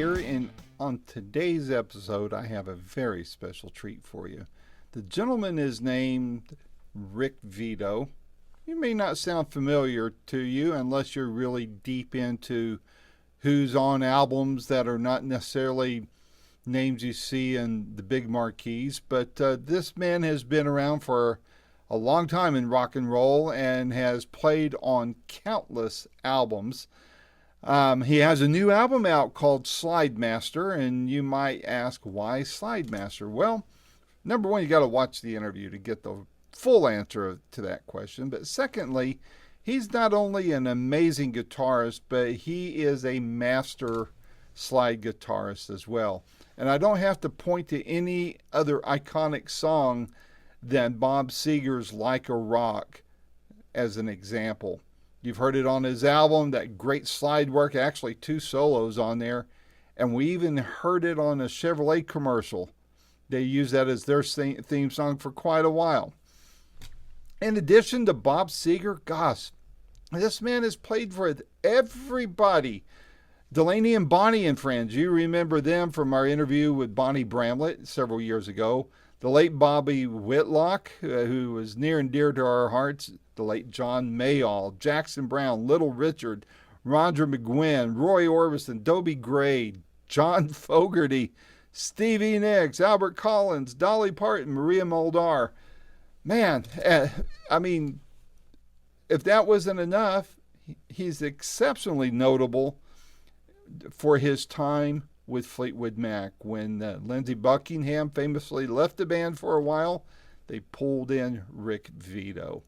here, and on today's episode, I have a very special treat for you. The gentleman is named Rick Vito. He may not sound familiar to you unless you're really deep into who's on albums that are not necessarily names you see in the big marquees, but this man has been around for a long time in rock and roll and has played on countless albums. He has a new album out called Slidemaster, and you might ask, why Slidemaster? Well, number one, you got to watch the interview to get the full answer to that question. But secondly, he's not only an amazing guitarist, but he is a master slide guitarist as well. And I don't have to point to any other iconic song than Bob Seger's Like a Rock as an example. You've heard it on his album, that great slide work, actually 2 solos on there. And we even heard it on a Chevrolet commercial. They used that as their theme song for quite a while. In addition to Bob Seger, gosh, this man has played for everybody. Delaney and Bonnie and Friends, you remember them from our interview with Bonnie Bramlett several years ago. The late Bobby Whitlock, who was near and dear to our hearts. The late John Mayall, Jackson Browne, Little Richard, Roger McGuinn, Roy Orbison, Dobie Gray, John Fogerty, Stevie Nicks, Albert Collins, Dolly Parton, Maria Muldaur. Man, I mean, if that wasn't enough, he's exceptionally notable for his time with Fleetwood Mac. When Lindsey Buckingham famously left the band for a while, they pulled in Rick Vito.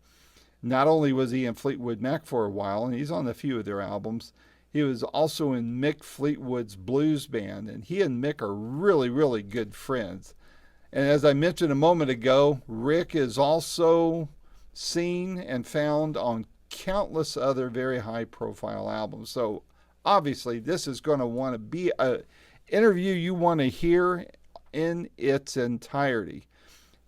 Not only was he in Fleetwood Mac for a while, and he's on a few of their albums, he was also in Mick Fleetwood's blues band, and he and Mick are really, really good friends. And as I mentioned a moment ago, Rick is also seen and found on countless other very high-profile albums. So obviously, this is going to want to be an interview you want to hear in its entirety.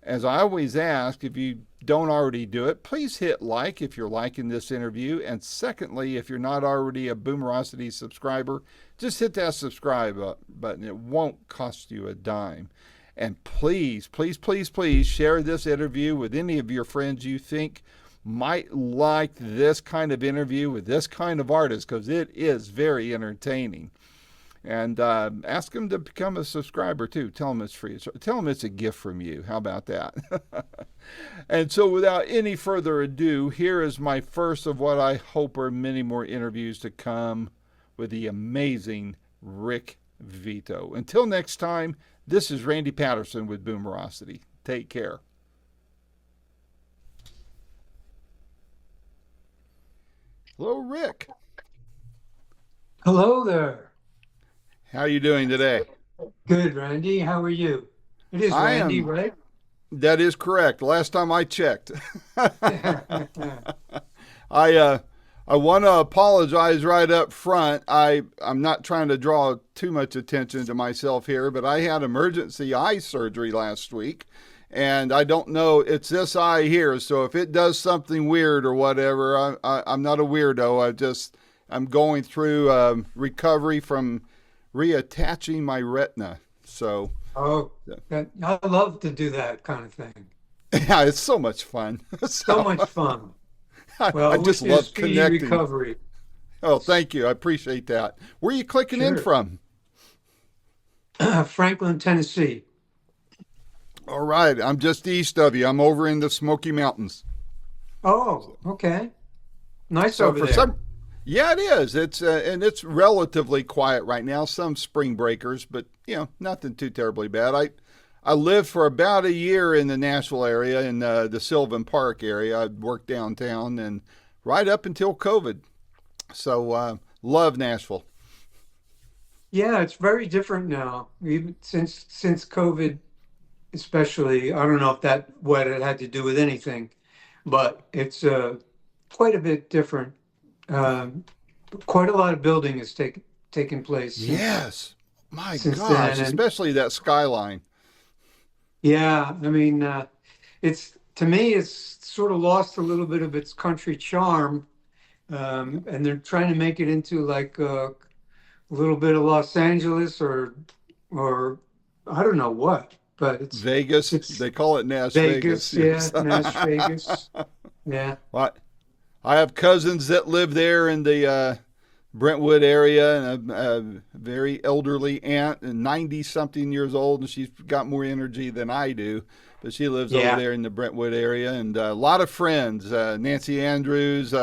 As I always ask, if you don't already do it, please hit like if you're liking this interview. And secondly, if you're not already a Boomerocity subscriber, just hit that subscribe button. It won't cost you a dime. And please, please, please, please share this interview with any of your friends you think might like this kind of interview with this kind of artist, because it is very entertaining. And ask them to become a subscriber too. Tell them it's free. Tell them it's a gift from you. How about that? And so without any further ado, here is my first of what I hope are many more interviews to come with the amazing Rick Vito. Until next time, this is Randy Patterson with Boomerocity. Take care. Hello, Rick. Hello there. How are you doing today? Good, Randy. How are you? It is Randy, right? That is correct. Last time I checked. I want to apologize right up front. I'm not trying to draw too much attention to myself here, but I had emergency eye surgery last week, and I don't know, it's this eye here, so if it does something weird or whatever, I'm not a weirdo. I'm going through recovery from reattaching my retina. So I love to do that kind of thing. Yeah, it's so much fun. So much fun. Well, I just love connecting. Recovery. Oh, thank you. I appreciate that. Where are you clicking in from? Franklin, Tennessee. All right. I'm just east of you. I'm over in the Smoky Mountains. Oh, okay. Nice over there. Yeah, it is. And it's relatively quiet right now. Some spring breakers, but nothing too terribly bad. I lived for about a year in the Nashville area, in the Sylvan Park area. I worked downtown and right up until COVID. So love Nashville. Yeah, it's very different now. Even since COVID, especially. I don't know if what it had to do with anything, but it's quite a bit different. Quite a lot of building has taken place. Yes, my gosh, especially that skyline. Yeah, I mean, to me, it's sort of lost a little bit of its country charm, and they're trying to make it into like a little bit of Los Angeles or I don't know what, but Vegas. it's They call it Nash Vegas. Vegas, yeah, Yes. Nash Vegas, yeah, Well, I have cousins that live there in the Brentwood area, and a very elderly aunt, and 90 something years old, and she's got more energy than I do. But she lives over yeah, there in the Brentwood area, and a lot of friends: Nancy Andrews,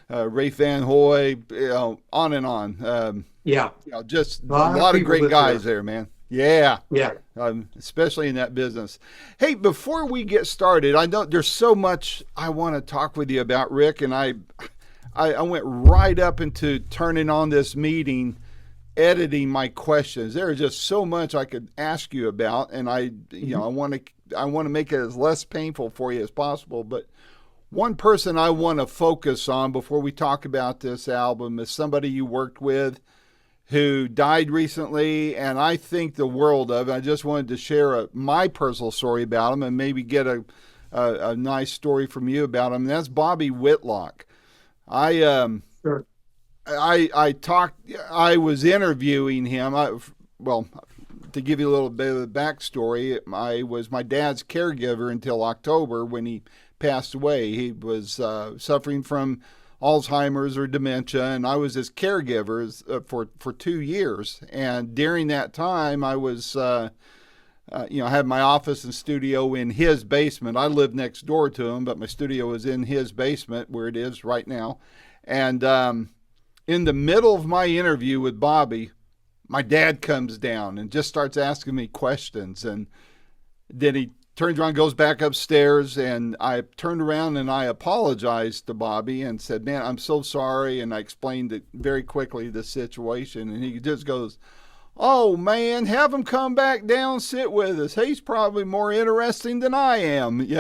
Rafe Van Hoy, on and on. yeah. Just A a lot of lot of people great live guys there. there, man. Yeah, Yeah, especially in that business. Hey, before we get started, I know there's so much I want to talk with you about, Rick, and I went right up into turning on this meeting, editing my questions. There is just so much I could ask you about, and mhm, I want to make it as less painful for you as possible. But one person I want to focus on before we talk about this album is somebody you worked with who died recently, and I think the world of. I just wanted to share my personal story about him and maybe get a nice story from you about him. And that's Bobby Whitlock. I sure. I talked. I was interviewing him. Well, to give you a little bit of the backstory, I was my dad's caregiver until October when he passed away. He was suffering from Alzheimer's or dementia, and I was his caregiver for 2 years. And during that time, I was. I had my office and studio in his basement. I lived next door to him, but my studio was in his basement where it is right now. And in the middle of my interview with Bobby, my dad comes down and just starts asking me questions. And then he turns around, goes back upstairs, and I turned around and I apologized to Bobby and said, "Man, I'm so sorry." And I explained it very quickly, the situation. And he just goes, "Oh man, have him come back down, sit with us. He's probably more interesting than I am." He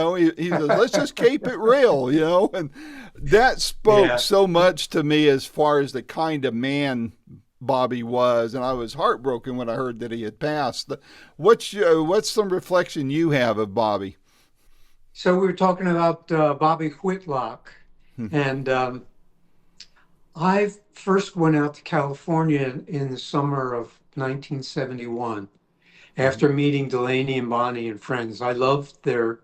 says, "Let's just keep it real," and that spoke Yeah. so much to me as far as the kind of man Bobby was, and I was heartbroken when I heard that he had passed. What's some reflection you have of Bobby? So we were talking about Bobby Whitlock, and I first went out to California in the summer of 1971 Mm-hmm. after meeting Delaney and Bonnie and Friends. I loved their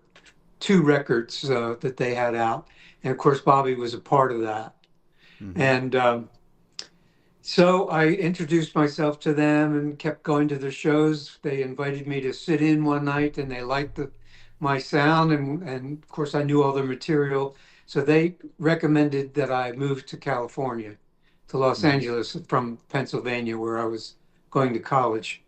two records that they had out, and of course Bobby was a part of that. Mm-hmm. And so I introduced myself to them and kept going to their shows. They invited me to sit in one night, and they liked my sound, and of course I knew all their material. So they recommended that I move to California, to Los Mm-hmm. Angeles from Pennsylvania, where I was going to college.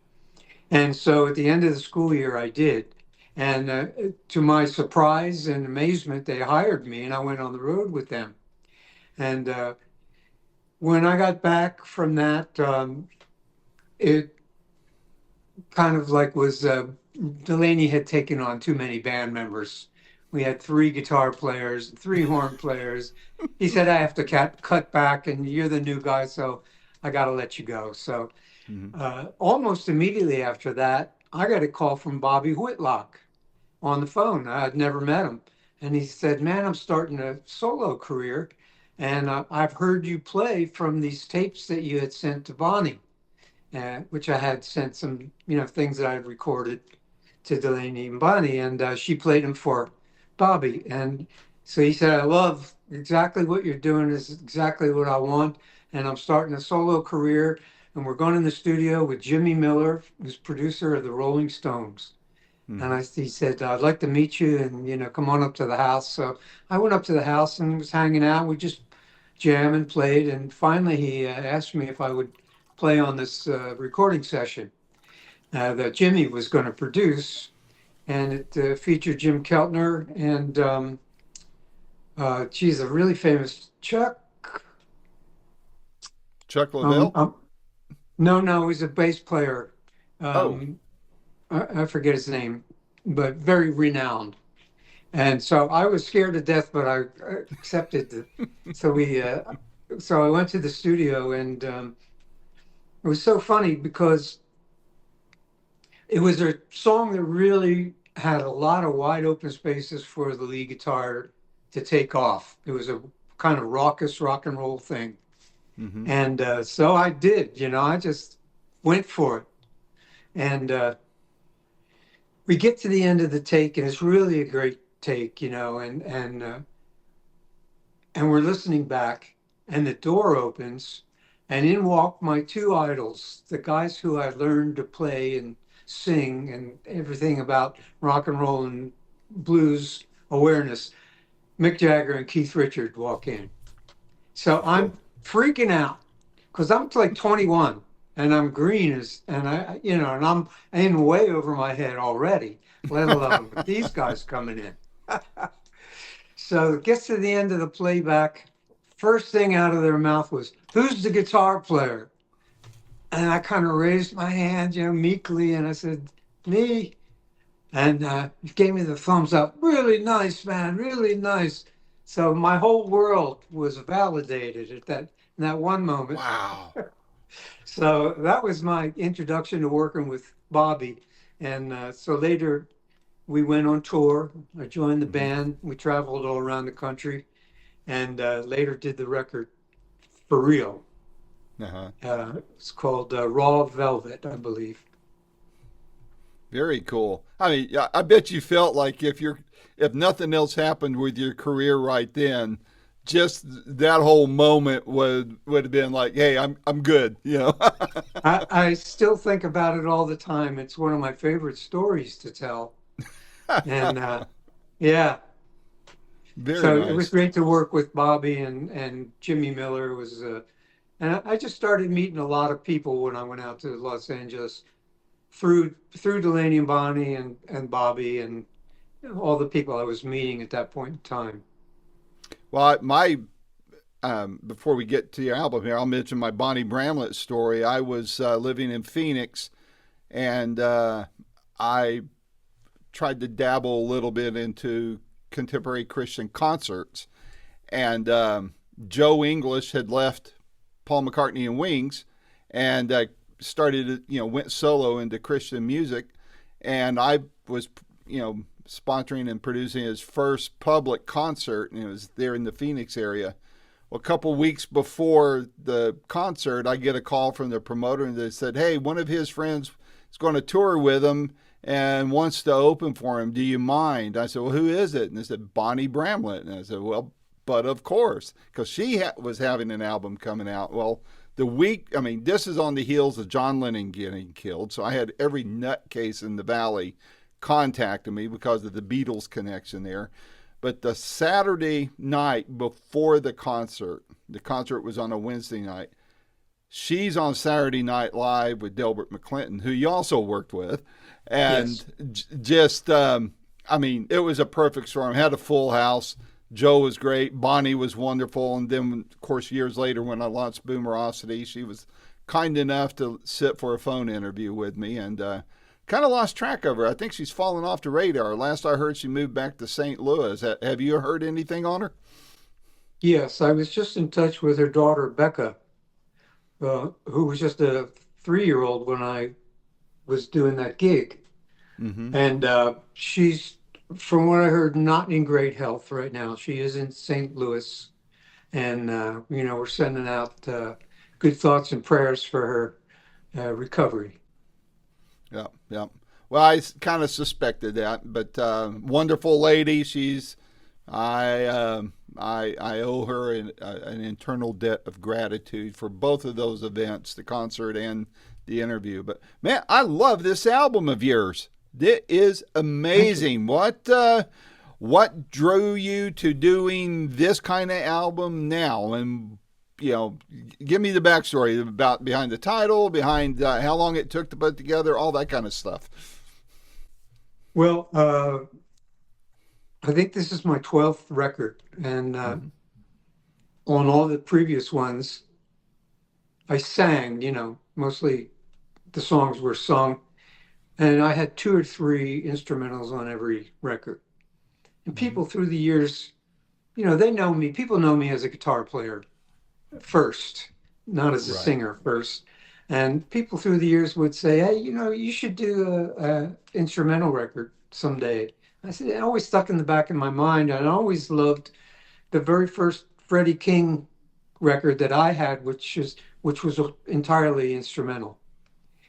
And so at the end of the school year, I did. And to my surprise and amazement, they hired me, and I went on the road with them. And when I got back from that, it kind of like was Delaney had taken on too many band members. We had three guitar players, three horn players. He said, I have to cut back, and you're the new guy, so I got to let you go. So Mm-hmm. almost immediately after that, I got a call from Bobby Whitlock on the phone. I'd never met him. And he said, Man, I'm starting a solo career, and I've heard you play from these tapes that you had sent to Bonnie, which I had sent some, things that I had recorded to Delaney and Bonnie, and she played them for Bobby. And so he said, I love exactly what you're doing is exactly what I want. And I'm starting a solo career, and we're going in the studio with Jimmy Miller, who's producer of the Rolling Stones. And Mm-hmm. he said, I'd like to meet you and, come on up to the house. So I went up to the house and was hanging out. We just jammed and played. And finally, he asked me if I would play on this recording session that Jimmy was going to produce. And it featured Jim Keltner and, geez, a really famous Chuck. Chuck Um, Leavell. um, no, he's a bass player. Oh. Um, I forget his name, but very renowned. And so I was scared to death, but I accepted it. So so I went to the studio, and it was so funny because it was a song that really had a lot of wide open spaces for the lead guitar to take off. It was a kind of raucous rock and roll thing. Mm-hmm. And so I did, I just went for it. And we get to the end of the take, and it's really a great take, and we're listening back, and the door opens, and in walk my two idols, the guys who I learned to play and sing and everything about rock and roll and blues awareness. Mick Jagger and Keith Richards walk in. So I'm freaking out because I'm like 21 and I'm green as, and and I'm in way over my head already, let alone with these guys coming in. So it gets to the end of the playback. First thing out of their mouth was, "Who's the guitar player?" And I kind of raised my hand, meekly, and I said, "Me." And he gave me the thumbs up. Really nice, man. Really nice. So my whole world was validated at that one moment. Wow. So that was my introduction to working with Bobby. And so later we went on tour. I joined the Mm-hmm. band. We traveled all around the country, and later did the record for real. Uh-huh. It's called Raw Velvet, I believe. Very cool. I mean, I bet you felt like if nothing else happened with your career right then, just that whole moment would have been like, hey, I'm good, you know. I still think about it all the time. It's one of my favorite stories to tell. And yeah, Very so it was nice. great to work with Bobby and Jimmy Miller was and I just started meeting a lot of people when I went out to Los Angeles through Delaney and Bonnie and Bobby and all the people I was meeting at that point in time. Well, my before we get to your album here, I'll mention my Bonnie Bramlett story. I was living in Phoenix, and I tried to dabble a little bit into contemporary Christian concerts. And Joe English had left Paul McCartney and Wings, and started, went solo into Christian music. And I was, sponsoring and producing his first public concert, and it was there in the Phoenix area. Well, a couple weeks before the concert, I get a call from the promoter, and they said, "Hey, one of his friends is going to tour with him and wants to open for him. Do you mind?" I said, "Well, who is it?" And they said, "Bonnie Bramlett." And I said, "Well, but of course," because was having an album coming out. Well, this is on the heels of John Lennon getting killed, so I had every nutcase in the valley contacting me because of the Beatles connection there. But the Saturday night before the concert was on a Wednesday night. She's on Saturday Night Live with Delbert McClinton, who you also worked with, Yes. and just, it was a perfect storm. Had a full house. Joe was great. Bonnie was wonderful. And then, of course, years later when I launched Boomerocity, she was kind enough to sit for a phone interview with me, and kind of lost track of her. I think she's fallen off the radar. Last I heard, she moved back to St. Louis. Have you heard anything on her? Yes, I was just in touch with her daughter, Becca, who was just a 3-year-old when I was doing that gig. Mm-hmm. And she's, from what I heard, not in great health right now. She is in St. Louis. And, we're sending out good thoughts and prayers for her recovery. Yeah, yeah. Well, I kind of suspected that, but wonderful lady. I owe her an internal debt of gratitude for both of those events, the concert and the interview. But man, I love this album of yours. It is Thank you. amazing. What drew you to doing this kind of album now? And give me the backstory about behind the title, behind how long it took to put together, all that kind of stuff. Well, I think this is my 12th record. And Mm-hmm. on all the previous ones, I sang, mostly the songs were sung. And I had two or three instrumentals on every record. And Mm-hmm. people through the years, they know me. People know me as a guitar player first, not as a Right. singer first. And people through the years would say, "Hey, you should do a instrumental record someday." I said, it always stuck in the back of my mind. I always loved the very first Freddie King record that I had, which was entirely instrumental.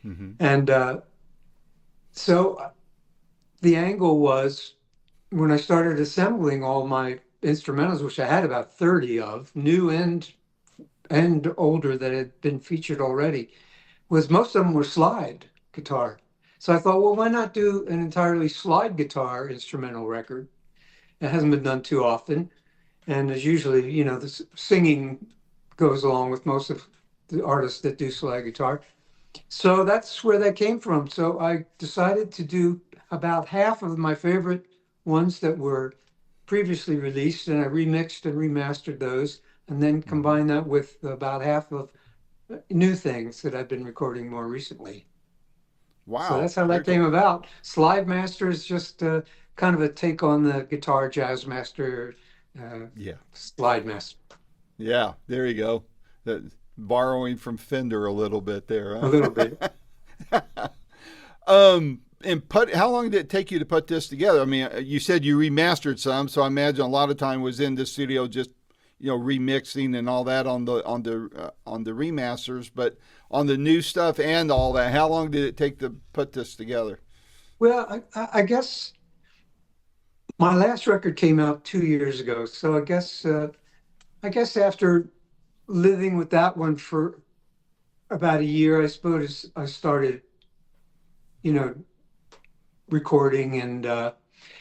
Hmm. And so the angle was when I started assembling all my instrumentals, which I had about 30 of, new and older that had been featured already, was most of them were slide guitar. So I thought, well, why not do an entirely slide guitar instrumental record? It hasn't been done too often. And as usually, the singing goes along with most of the artists that do slide guitar. So that's where that came from. So I decided to do about half of my favorite ones that were previously released, and I remixed and remastered those, and then Hmm. combined that with about half of new things that I've been recording more recently. So Wow, that's how very that cool. came about. Slidemaster is just kind of a take on the guitar jazz master, uh, Yeah, Slidemaster yeah. There you go. Borrowing from Fender a little bit a there, little bit. huh? And put how long did it take you to put this together? I mean, you said you remastered some, so I imagine a lot of time was in the studio just remixing and all that on the remasters. But on the new stuff and all that, how long did it take to put this together? Well, I guess my last record came out 2 years ago, so I guess after living with that one for about a year, I suppose I started, you know, recording and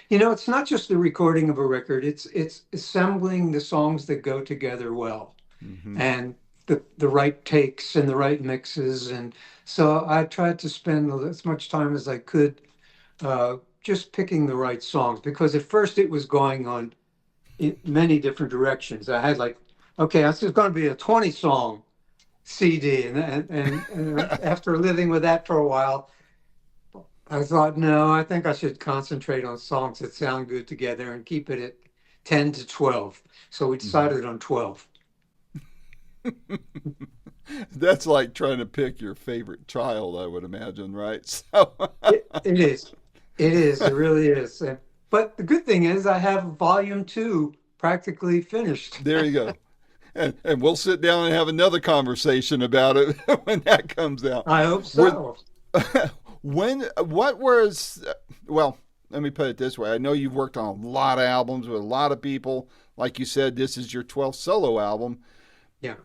it's not just the recording of a record, it's assembling the songs that go together well Hmm. and the right takes and the right mixes. And so I tried to spend as much time as I could just picking the right songs, because at first it was going on in many different directions. I had like, okay, this is going to be a 20 song CD, and after living with that for a while, I thought, no, I think I should concentrate on songs that sound good together and keep it at 10 to 12. So we Hmm. decided on 12. That's like trying to pick your favorite child, I would imagine, right? So It is. It is. It really is. But the good thing is I have volume two practically finished. there you go. And we'll sit down and have another conversation about it when that comes out. I hope Were, so. what was, well, let me put it this way. I know you've worked on a lot of albums with a lot of people. Like you said, this is your 12th solo album. Yeah.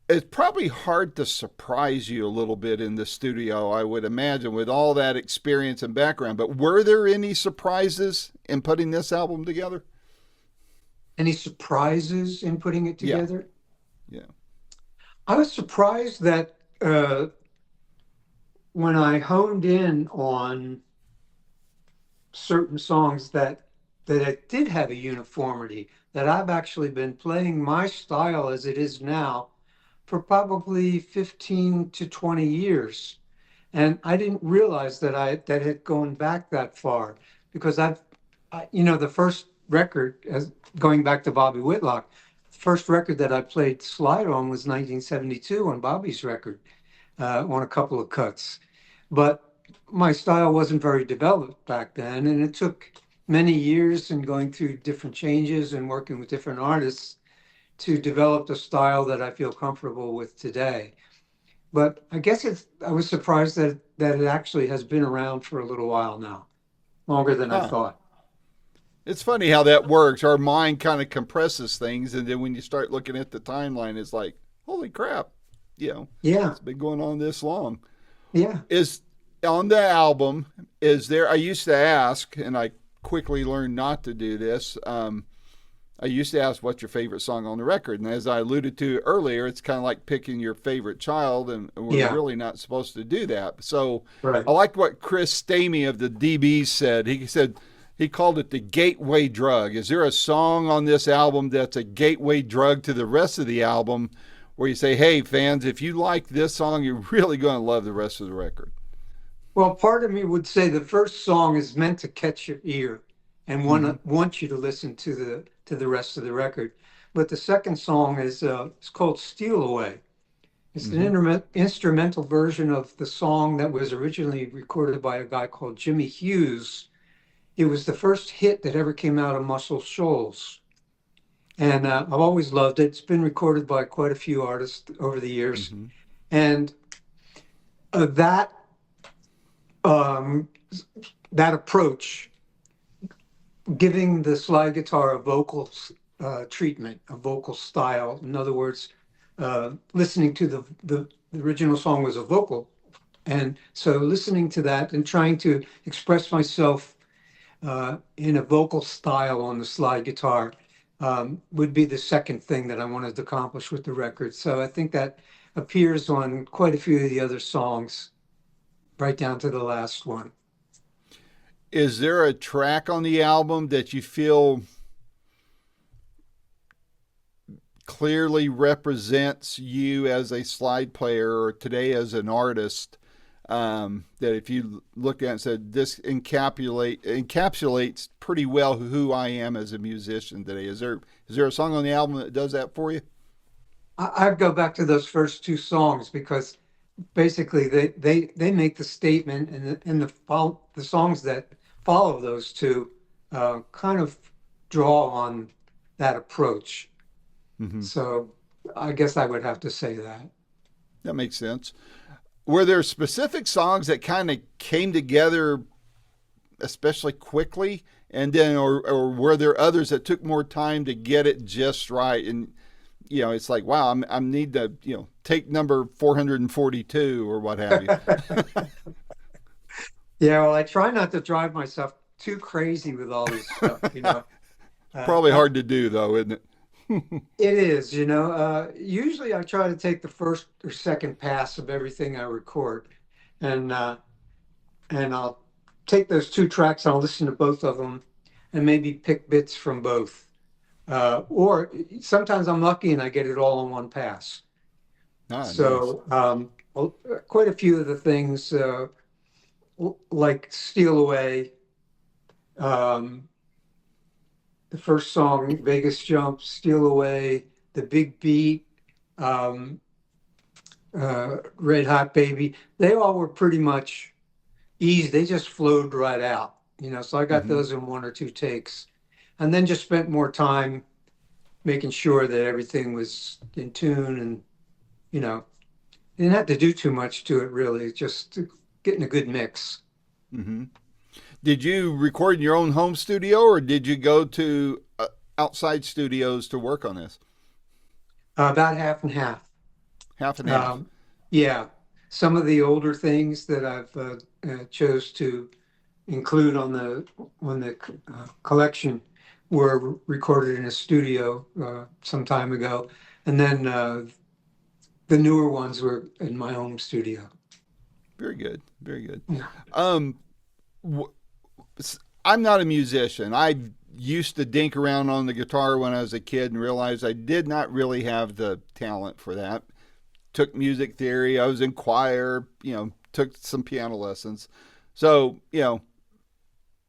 It's probably hard to surprise you a little bit in the studio, I would imagine, with all that experience and background. But were there any surprises in putting this album together? Any surprises in putting it Yeah, together? yeah. I was surprised that when I honed in on certain songs that it did have a uniformity, that I've actually been playing my style as it is now for probably 15 to 20 years. And I didn't realize that had gone back that far, because the first record, as going back to Bobby Whitlock, the first record that I played slide on was 1972 on Bobby's record, on a couple of cuts. But my style wasn't very developed back then, and it took many years and going through different changes and working with different artists to develop the style that I feel comfortable with today. But I guess I was surprised that it actually has been around for a little while now, longer than I Huh. thought. It's funny how that works. Our mind kind of compresses things, and then when you start looking at the timeline, it's like, holy crap, Yeah, it's been going on this long. yeah. Is on the album, is there, I used to ask, and I quickly learned not to do this. I used to ask, what's your favorite song on the record? And as I alluded to earlier, it's kind of like picking your favorite child, and we're Yeah, really not supposed to do that. So right. I liked what Chris Stamey of the DBs said. He said, he called it the gateway drug. Is there a song on this album that's a gateway drug to the rest of the album where you say, hey, fans, if you like this song, you're really going to love the rest of the record? Well, part of me would say the first song is meant to catch your ear and Mm-hmm. want you to listen to the rest of the record. But the second song is it's called "Steal Away." It's an Mm-hmm. instrumental version of the song that was originally recorded by a guy called Jimmy Hughes. It was the first hit that ever came out of Muscle Shoals. And I've always loved it. It's been recorded by quite a few artists over the years. Hmm. And that um, that approach, giving the slide guitar a vocal treatment, a vocal style. In other words, listening to the original song was a vocal, and so listening to that and trying to express myself in a vocal style on the slide guitar would be the second thing that I wanted to accomplish with the record. So I think that appears on quite a few of the other songs, right down to the last one. Is there a track on the album that you feel clearly represents you as a slide player or today as an artist? That if you looked at it and said this encapsulates pretty well who I am as a musician today. Is there a song on the album that does that for you? I'd go back to those first two songs because basically they make the statement, and the songs that follow those two kind of draw on that approach. Hmm. So I guess I would have to say that. That makes sense. Were there specific songs that kind of came together especially quickly, and then or were there others that took more time to get it just right? And it's like, wow, I need to take number 442 or what have you. Yeah, well, I try not to drive myself too crazy with all this stuff. Probably I, hard to do though, isn't it? it is. Usually I try to take the first or second pass of everything I record, and I'll take those two tracks, I'll listen to both of them, and maybe pick bits from both. Or sometimes I'm lucky and I get it all in one pass. Ah, nice. So well, quite a few of the things, like "Steal Away," um, the first song, "Vegas Jump," "Steal Away," "The Big Beat," um, "Red Hot Baby." They all were pretty much easy. They just flowed right out. So I got Hmm. those in one or two takes, and then just spent more time making sure that everything was in tune, and you know, didn't have to do too much to it really. Just getting a good mix. Hmm. Did you record in your own home studio, or did you go to outside studios to work on this? About half and half. Half and half. Um, yeah, some of the older things that I've chose to include on the collection were recorded in a studio some time ago, and then the newer ones were in my home studio. Very good. Very good. Um, w- I'm not a musician. I used to dink around on the guitar when I was a kid and realized I did not really have the talent for that. Took music theory. I was in choir. Took some piano lessons. So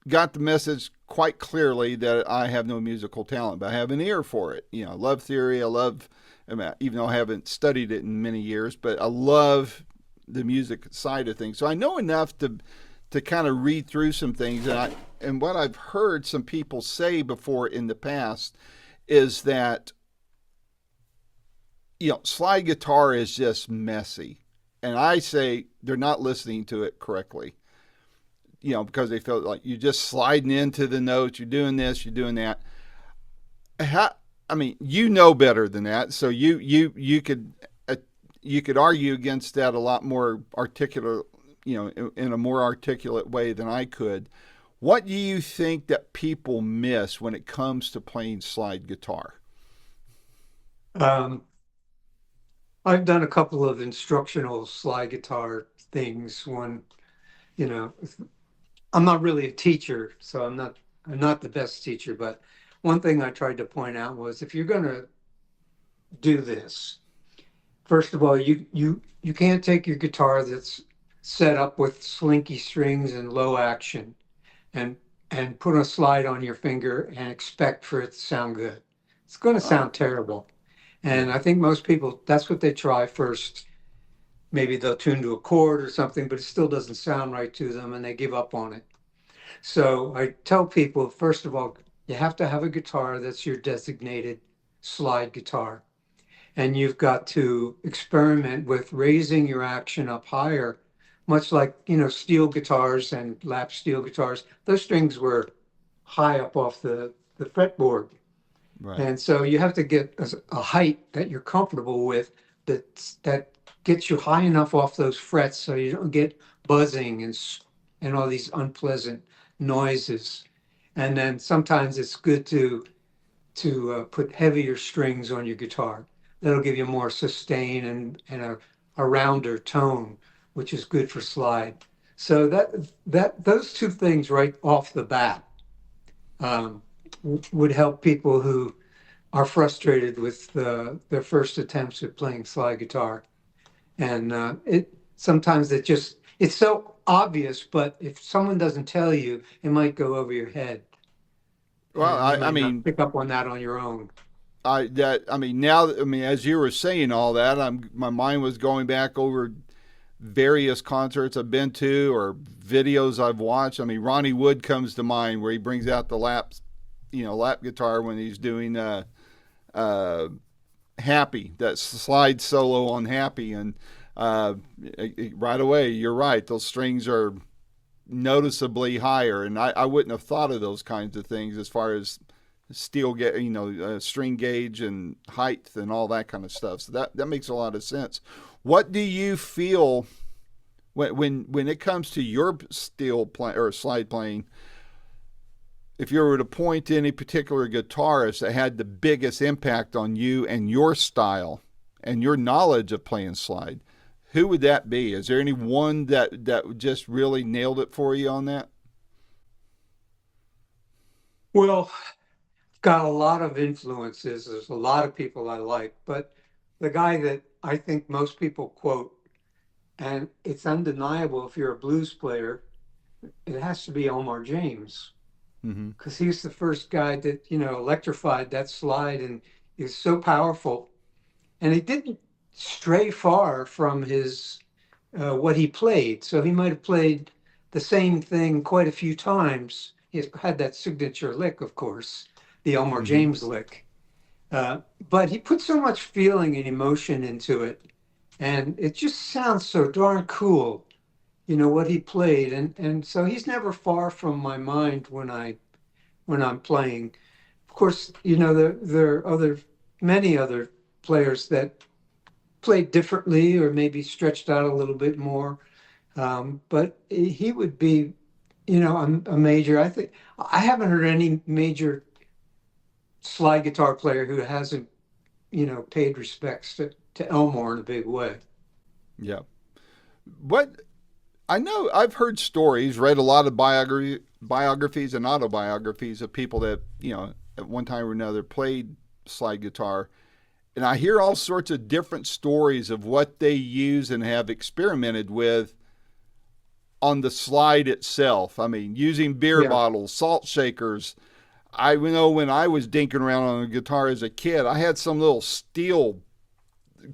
got the message quite clearly that I have no musical talent, but I have an ear for it. I love theory. I love, I mean, even though I haven't studied it in many years, but I love the music side of things. So I know enough to kind of read through some things, and what I've heard some people say before in the past is that slide guitar is just messy, and I say they're not listening to it correctly. Because they feel like you're just sliding into the notes, you're doing this, you're doing that. How, I mean, better than that, so you could argue against that a lot more articulate, in a more articulate way than I could. What do you think that people miss when it comes to playing slide guitar? Um, I've done a couple of instructional slide guitar things. One, you know, I'm not really a teacher, so I'm not the best teacher, but one thing I tried to point out was if you're going to do this, first of all, you can't take your guitar that's set up with slinky strings and low action and put a slide on your finger and expect for it to sound good. It's going to Oh, sound terrible. And yeah. I think most people, that's what they try first. Maybe they'll tune to a chord or something, but it still doesn't sound right to them and they give up on it. So I tell people, first of all, you have to have a guitar that's your designated slide guitar. And you've got to experiment with raising your action up higher, much like, steel guitars and lap steel guitars. Those strings were high up off the fretboard. Right. And so you have to get a height that you're comfortable with that gets you high enough off those frets so you don't get buzzing and all these unpleasant noises. And then sometimes it's good to put heavier strings on your guitar. That'll give you more sustain and a rounder tone, which is good for slide. So that those two things right off the bat um, would help people who are frustrated with their first attempts at playing slide guitar. And it sometimes it's so obvious, but if someone doesn't tell you, it might go over your head, Well, and you I might not mean, pick up on that on your own. as you were saying all that, my mind was going back over various concerts I've been to or videos I've watched. I mean, Ronnie Wood comes to mind where he brings out the lap guitar when he's doing uh, Happy, that slide solo on Happy, and uh, right away, you're right. Those strings are noticeably higher, and I wouldn't have thought of those kinds of things as far as string gauge and height and all that kind of stuff. So that makes a lot of sense. What do you feel when it comes to your steel play or slide playing? If you were to point to any particular guitarist that had the biggest impact on you and your style and your knowledge of playing slide, who would that be? Is there any one that just really nailed it for you on that? Well, got a lot of influences. There's a lot of people I like, but the guy that I think most people quote, and it's undeniable if you're a blues player, it has to be Omar James, Mm-hmm. because he's the first guy that, electrified that slide and is so powerful. And he didn't stray far from his what he played. So he might have played the same thing quite a few times. He had that signature lick, of course, the Elmore Mm-hmm. James lick. But he put so much feeling and emotion into it, and it just sounds so darn cool, what he played. And so he's never far from my mind when I'm playing. Of course, there are many other players that played differently or maybe stretched out a little bit more. But he would be, a major. I think I haven't heard any major slide guitar player who hasn't, paid respects to Elmore in a big way. Yeah. What I know, I've heard stories, read a lot of biographies and autobiographies of people that at one time or another played slide guitar, and I hear all sorts of different stories of what they use and have experimented with on the slide itself. I mean, using beer Yeah. bottles, salt shakers. I know when I was dinking around on a guitar as a kid, I had some little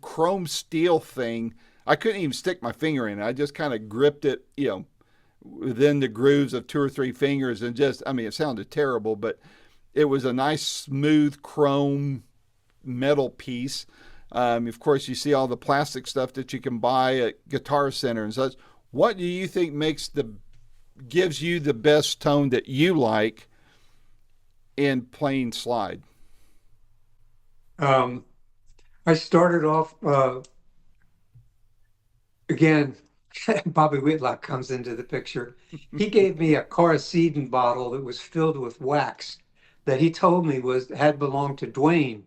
chrome steel thing. I couldn't even stick my finger in it. I just kind of gripped it, within the grooves of two or three fingers, and it sounded terrible, but it was a nice, smooth chrome metal piece. Of course, you see all the plastic stuff that you can buy at Guitar Center and such. What do you think gives you the best tone that you like in playing slide? Um, I started off again. Bobby Whitlock comes into the picture. He gave me a Caracidin bottle that was filled with wax that he told me had belonged to Dwayne.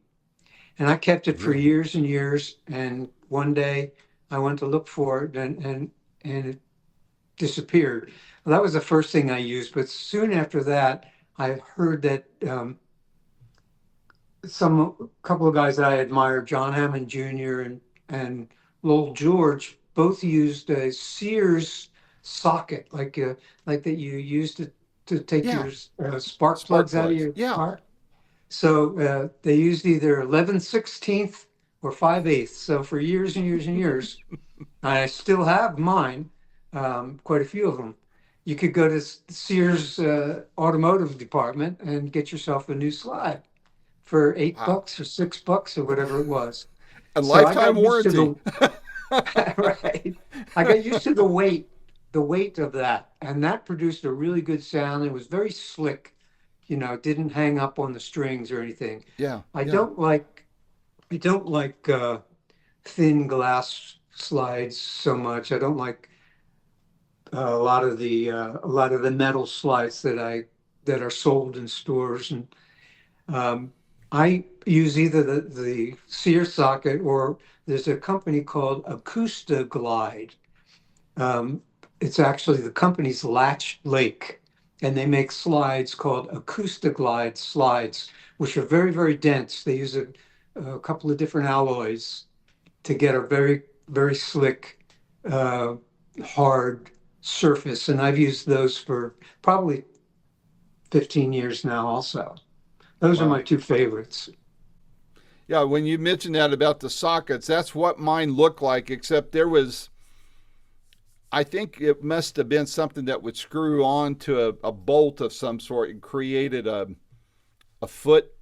And I kept it for Really? years and years. And one day I went to look for it and it disappeared. Well, that was the first thing I used. But soon after that, I heard that a couple of guys that I admire, John Hammond Jr. and Lowell George, both used a Sears socket, like that you used to take Yeah. your spark Spark plugs out of plugs. your Yeah. car. So they used either 11/16 or 5/8. So for years and years and years, I still have mine, quite a few of them. You could go to Sears automotive department and get yourself a new slide for eight Wow. bucks or $6 or whatever it was. A So I lifetime got used to warranty. the right. I got used to the weight of that, and that produced a really good sound. It was very slick, it didn't hang up on the strings or anything. Yeah, I yeah. don't like I don't like thin glass slides so much. I don't like a lot of the metal slides that are sold in stores, and um, I use either the Sear socket, or there's a company called Acoustic Glide. Um, it's actually the company's Latch Lake, and they make slides called Acoustic Glide slides, which are very, very dense. They use a couple of different alloys to get a very, very slick, uh, hard surface. And I've used those for probably 15 years now also. Those are Wow. my two favorites. Yeah, when you mentioned that about the sockets, that's what mine looked like, except I think it must have been something that would screw on to a bolt of some sort and created a foot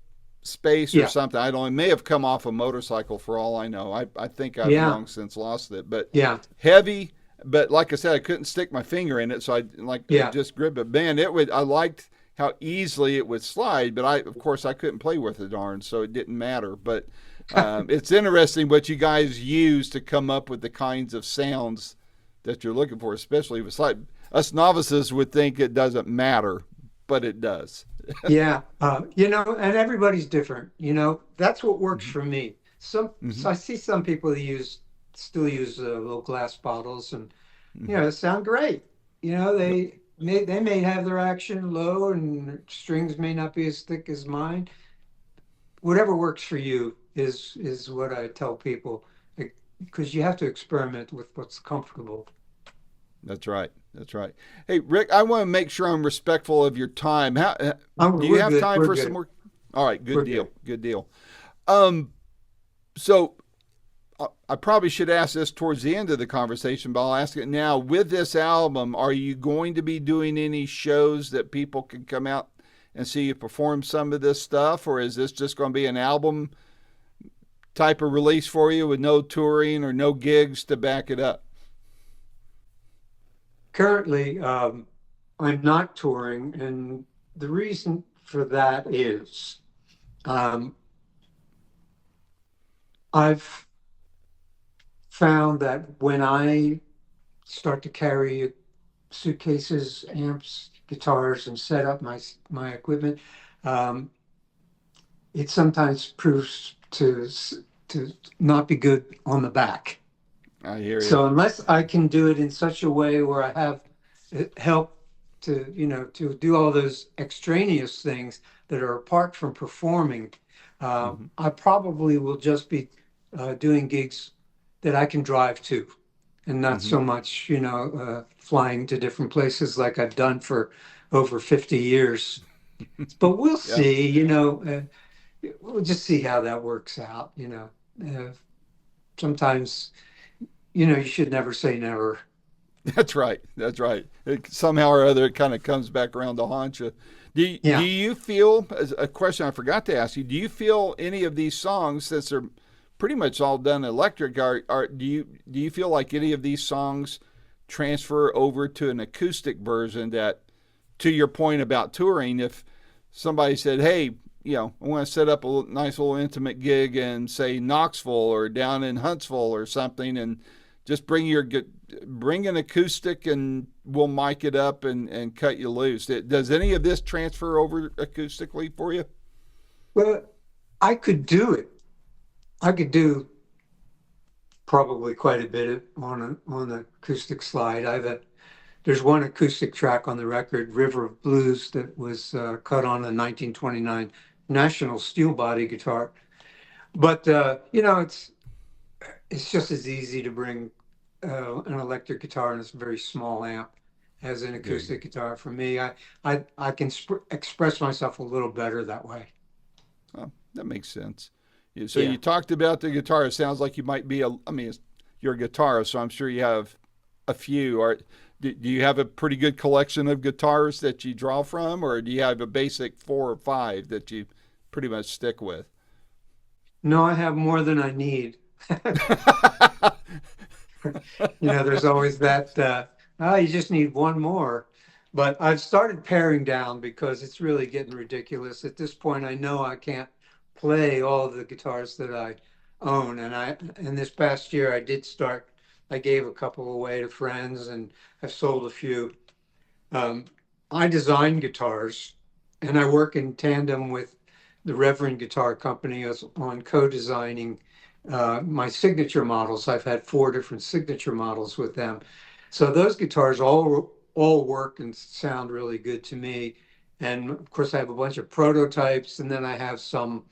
space or Yeah, something. I don't know. It may have come off a motorcycle for all I know. I think I've yeah, long since lost it, but yeah, heavy. But like I said, I couldn't stick my finger in it, so I yeah. just grip it. Man, I liked how easily it would slide, but of course I couldn't play with the darn, so it didn't matter. But it's interesting what you guys use to come up with the kinds of sounds that you're looking for, especially if it's like us novices would think it doesn't matter, but it does. Yeah, and everybody's different. That's what works Mm-hmm. for me. Mm-hmm. So I see some people that still use little glass bottles, and Mm-hmm. they sound great. Yep. They may have their action low, and strings may not be as thick as mine. Whatever works for you is what I tell people, because you have to experiment with what's comfortable. That's right. That's right. Hey, Rick, I want to make sure I'm respectful of your time. Do you We're have good. time We're for some good. more? All right, good We're deal. good. Good deal. Um, so I probably should ask this towards the end of the conversation, but I'll ask it now. With this album, are you going to be doing any shows that people can come out and see you perform some of this stuff, or is this just going to be an album type of release for you with no touring or no gigs to back it up? Currently, I'm not touring, and the reason for that is um, I've found that when I start to carry suitcases, amps, guitars, and set up my equipment, um, it sometimes proves to not be good on the back. I hear you. So unless I can do it in such a way where I have help to do all those extraneous things that are apart from performing, Mm-hmm. I probably will just be doing gigs that I can drive to, and not Mm-hmm. so much, flying to different places like I've done for over 50 years. But we'll Yeah. see, we'll just see how that works out. Sometimes, you should never say never. That's right. That's right. Somehow or other, it kind of comes back around to haunt you. Do Yeah. you feel, as a question I forgot to ask you, do you feel any of these songs, since they're pretty much all done electric, do you feel like any of these songs transfer over to an acoustic version that, to your point about touring, if somebody said, hey, I want to set up a nice little intimate gig in, say, Knoxville or down in Huntsville or something, and just bring an acoustic and we'll mic it up and cut you loose. Does any of this transfer over acoustically for you? Well, I could do it. I could do probably quite a bit on the acoustic slide. There's one acoustic track on the record, River of Blues, that was cut on a 1929 National Steel Body guitar. But it's just as easy to bring an electric guitar and it's a very small amp as an There you acoustic guitar. For me, I can express myself a little better that way. go. Oh, that makes sense. So Yeah. you talked about the guitar. It sounds like you might be you're a guitarist, so I'm sure you have a few. Do you have a pretty good collection of guitars that you draw from, or do you have a basic four or five that you pretty much stick with. No, I have more than I need. There's always that, you just need one more. But I've started paring down because it's really getting ridiculous. At this point, I know I can't play all of the guitars that I own. And this past year, I gave a couple away to friends and I've sold a few. Um, I design guitars and I work in tandem with the Reverend Guitar Company on co-designing my signature models. I've had four different signature models with them. So those guitars all work and sound really good to me. And of course, I have a bunch of prototypes, and then I have some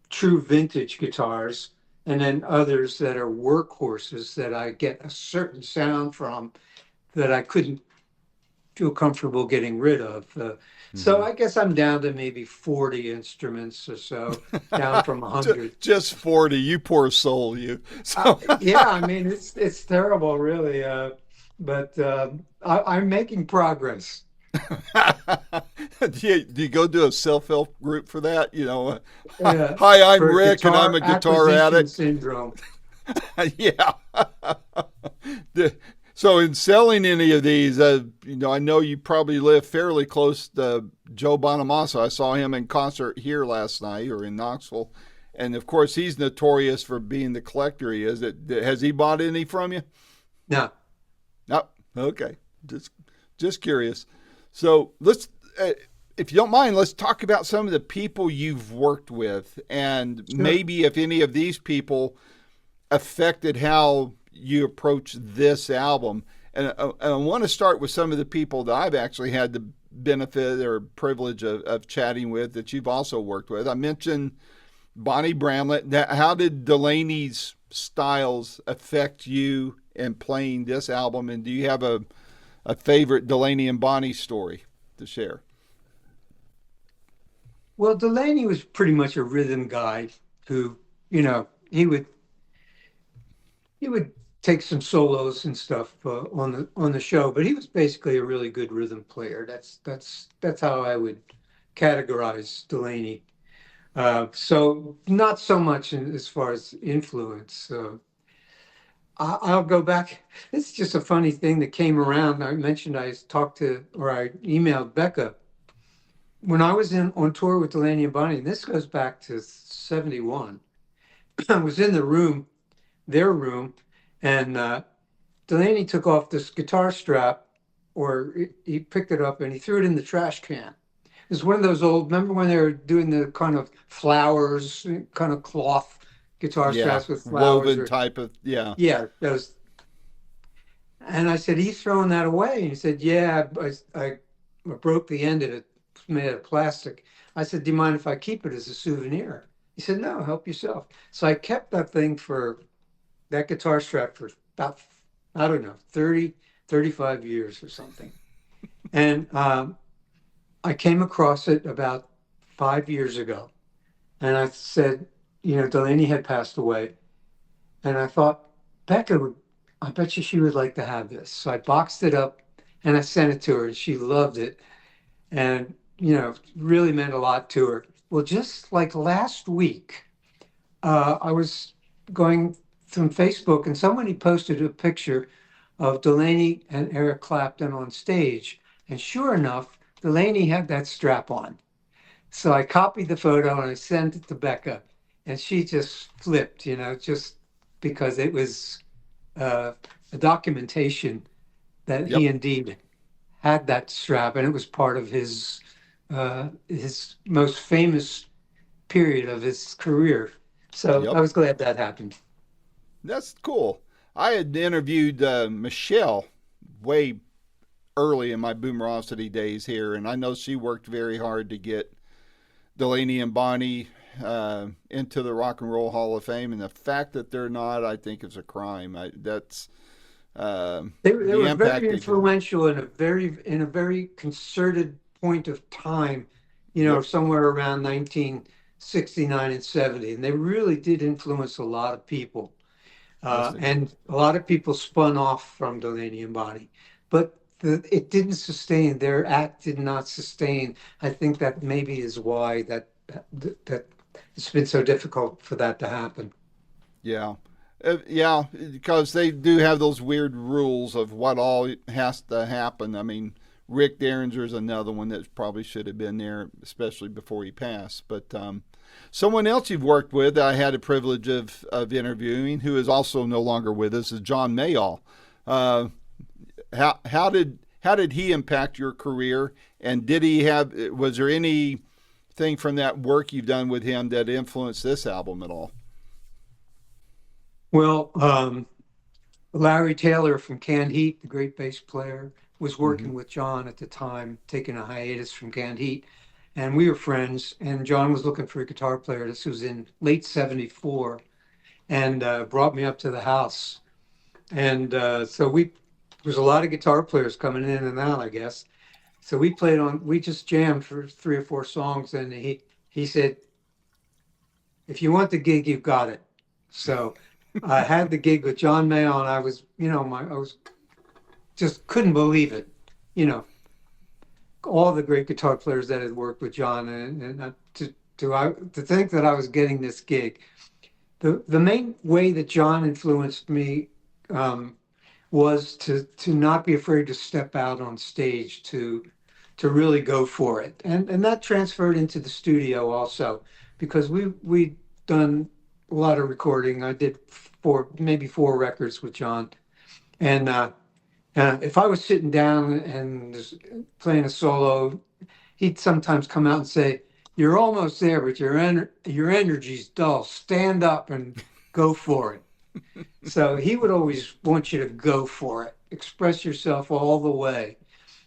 true vintage guitars, and then others that are workhorses that I get a certain sound from that I couldn't feel comfortable getting rid of. So Hmm. I guess I'm down to maybe 40 instruments or so, down from 100. Just 40, you poor soul, you. So, Yeah, I mean it's terrible, really. But I'm making progress. do you go to a self-help group for that? Yeah, Hi, I'm for Rick, and I'm guitar a guitar acquisition addict. syndrome. Yeah. The- so, in selling any of these, I know you probably live fairly close to Joe Bonamassa. I saw him in concert here last night, or in Knoxville, and of course, he's notorious for being the collector he is. Has he bought any from you? No, No. Okay. Just curious. So let's, if you don't mind, let's talk about some of the people you've worked with, and sure. maybe if any of these people affected how you approach this album. And I want to start with some of the people that I've actually had the benefit or privilege of chatting with that you've also worked with. I mentioned Bonnie Bramlett. How did Delaney's styles affect you in playing this album? And do you have a favorite Delaney and Bonnie story to share? Well, Delaney was pretty much a rhythm guy who, you know, he would take some solos and stuff on the show, but he was basically a really good rhythm player. That's how I would categorize Delaney. So not so much as far as influence. I'll go back. It's just a funny thing that came around. I mentioned I talked to or I emailed Becca when I was in on tour with Delaney and Bonnie. And this goes back to '71. I was in their room, and Delaney took off this guitar strap, or he picked it up and he threw it in the trash can. It's one of those old, remember when they were doing the kind of flowers, kind of cloth guitar Yeah, straps with flowers, woven or type of, yeah. yeah, those. And I said, he's throwing that away. And he said, yeah, I broke the end of it, it's made out of plastic. I said, do you mind if I keep it as a souvenir? He said, no, help yourself. So I kept that guitar strap for about, I don't know, 30, 35 years or something. And I came across it about 5 years ago. And I said, Delaney had passed away. And I thought, Becca would, I bet you she would like to have this. So I boxed it up and I sent it to her and she loved it. And, really meant a lot to her. Well, just like last week, I was going through Facebook and somebody posted a picture of Delaney and Eric Clapton on stage. And sure enough, Delaney had that strap on. So I copied the photo and I sent it to Becca. And she just flipped, just because it was uh, a documentation that he Yep. indeed had that strap, and it was part of his most famous period of his career. So I Yep. was glad that happened. That's cool. I had interviewed Michelle way early in my Boomerocity days here, and I know she worked very hard to get Delaney and Bonnie into the Rock and Roll Hall of Fame, and the fact that they're not, I think, is a crime. That's They the were impact very they could. influential in a very concerted point of time, Yep. somewhere around 1969 and 70, and they really did influence a lot of people. Yes, they did. And a lot of people spun off from Delaney and Bonnie, but it didn't sustain. Their act did not sustain. I think that maybe is why that that it's been so difficult for that to happen. Yeah. Yeah, because they do have those weird rules of what all has to happen. I mean, Rick Derringer's another one that probably should have been there, especially before he passed. But someone else you've worked with, I had the privilege of interviewing, who is also no longer with us, is John Mayall. Uh, how did he impact your career? And did he have was there anything from that work you've done with him that influenced this album at all? Well, Larry Taylor from Canned Heat, the great bass player, was Hmm. working with John at the time, taking a hiatus from Canned Heat. And we were friends, and John was looking for a guitar player. This was in late 74, and brought me up to the house. And so there's a lot of guitar players coming in and out, I guess. So we just jammed for 3 or 4 songs, and he said, if you want the gig, you've got it. So I had the gig with John Mayall, and I was, I was just couldn't believe it. You know, all the great guitar players that had worked with John, and to think that I was getting this gig. The main way that John influenced me um, was to not be afraid to step out on stage, to really go for it, and that transferred into the studio also, because we done a lot of recording. I did maybe 4 records with John, and if I was sitting down and just playing a solo, he'd sometimes come out and say, "You're almost there, but your energy's dull. Stand up and go for it." So he would always want you to go for it, express yourself all the way.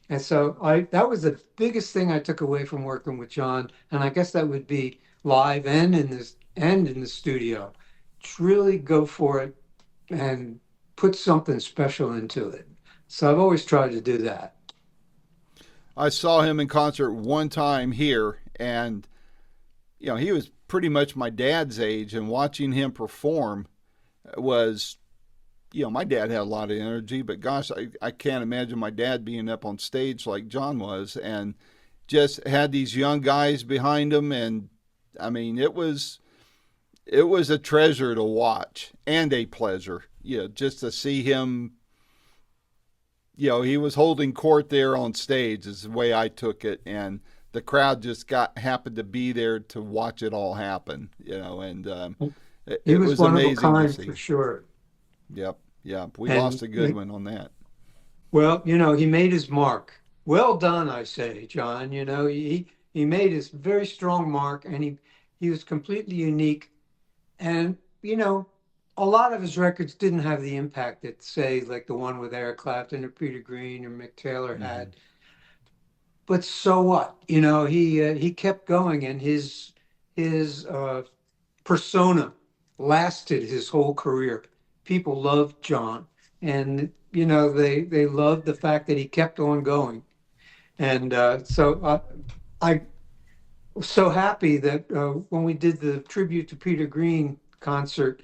And so I that was the biggest thing I took away from working with John, and I guess that would be live and in the studio. Just really go for it and put something special into it. So I've always tried to do that. I saw him in concert one time here, and he was pretty much my dad's age, and watching him perform was, my dad had a lot of energy, but gosh, I can't imagine my dad being up on stage like John was, and just had these young guys behind him, and I mean, it was a treasure to watch and a pleasure, just to see him. He was holding court there on stage, is the way I took it, and the crowd just got happened to be there to watch it all happen. And it, He it was was one of a amazing to kind for see. sure. Yep, yep. We lost And a good one on that. well, he made his mark. Well done, I say, John. He made his very strong mark, and he was completely unique. And a lot of his records didn't have the impact that, say, like the one with Eric Clapton or Peter Green or Mick Taylor Hmm. had. But so what? He kept going, and his persona lasted his whole career. People loved John, and they loved the fact that he kept on going. And I was so happy that when we did the tribute to Peter Green concert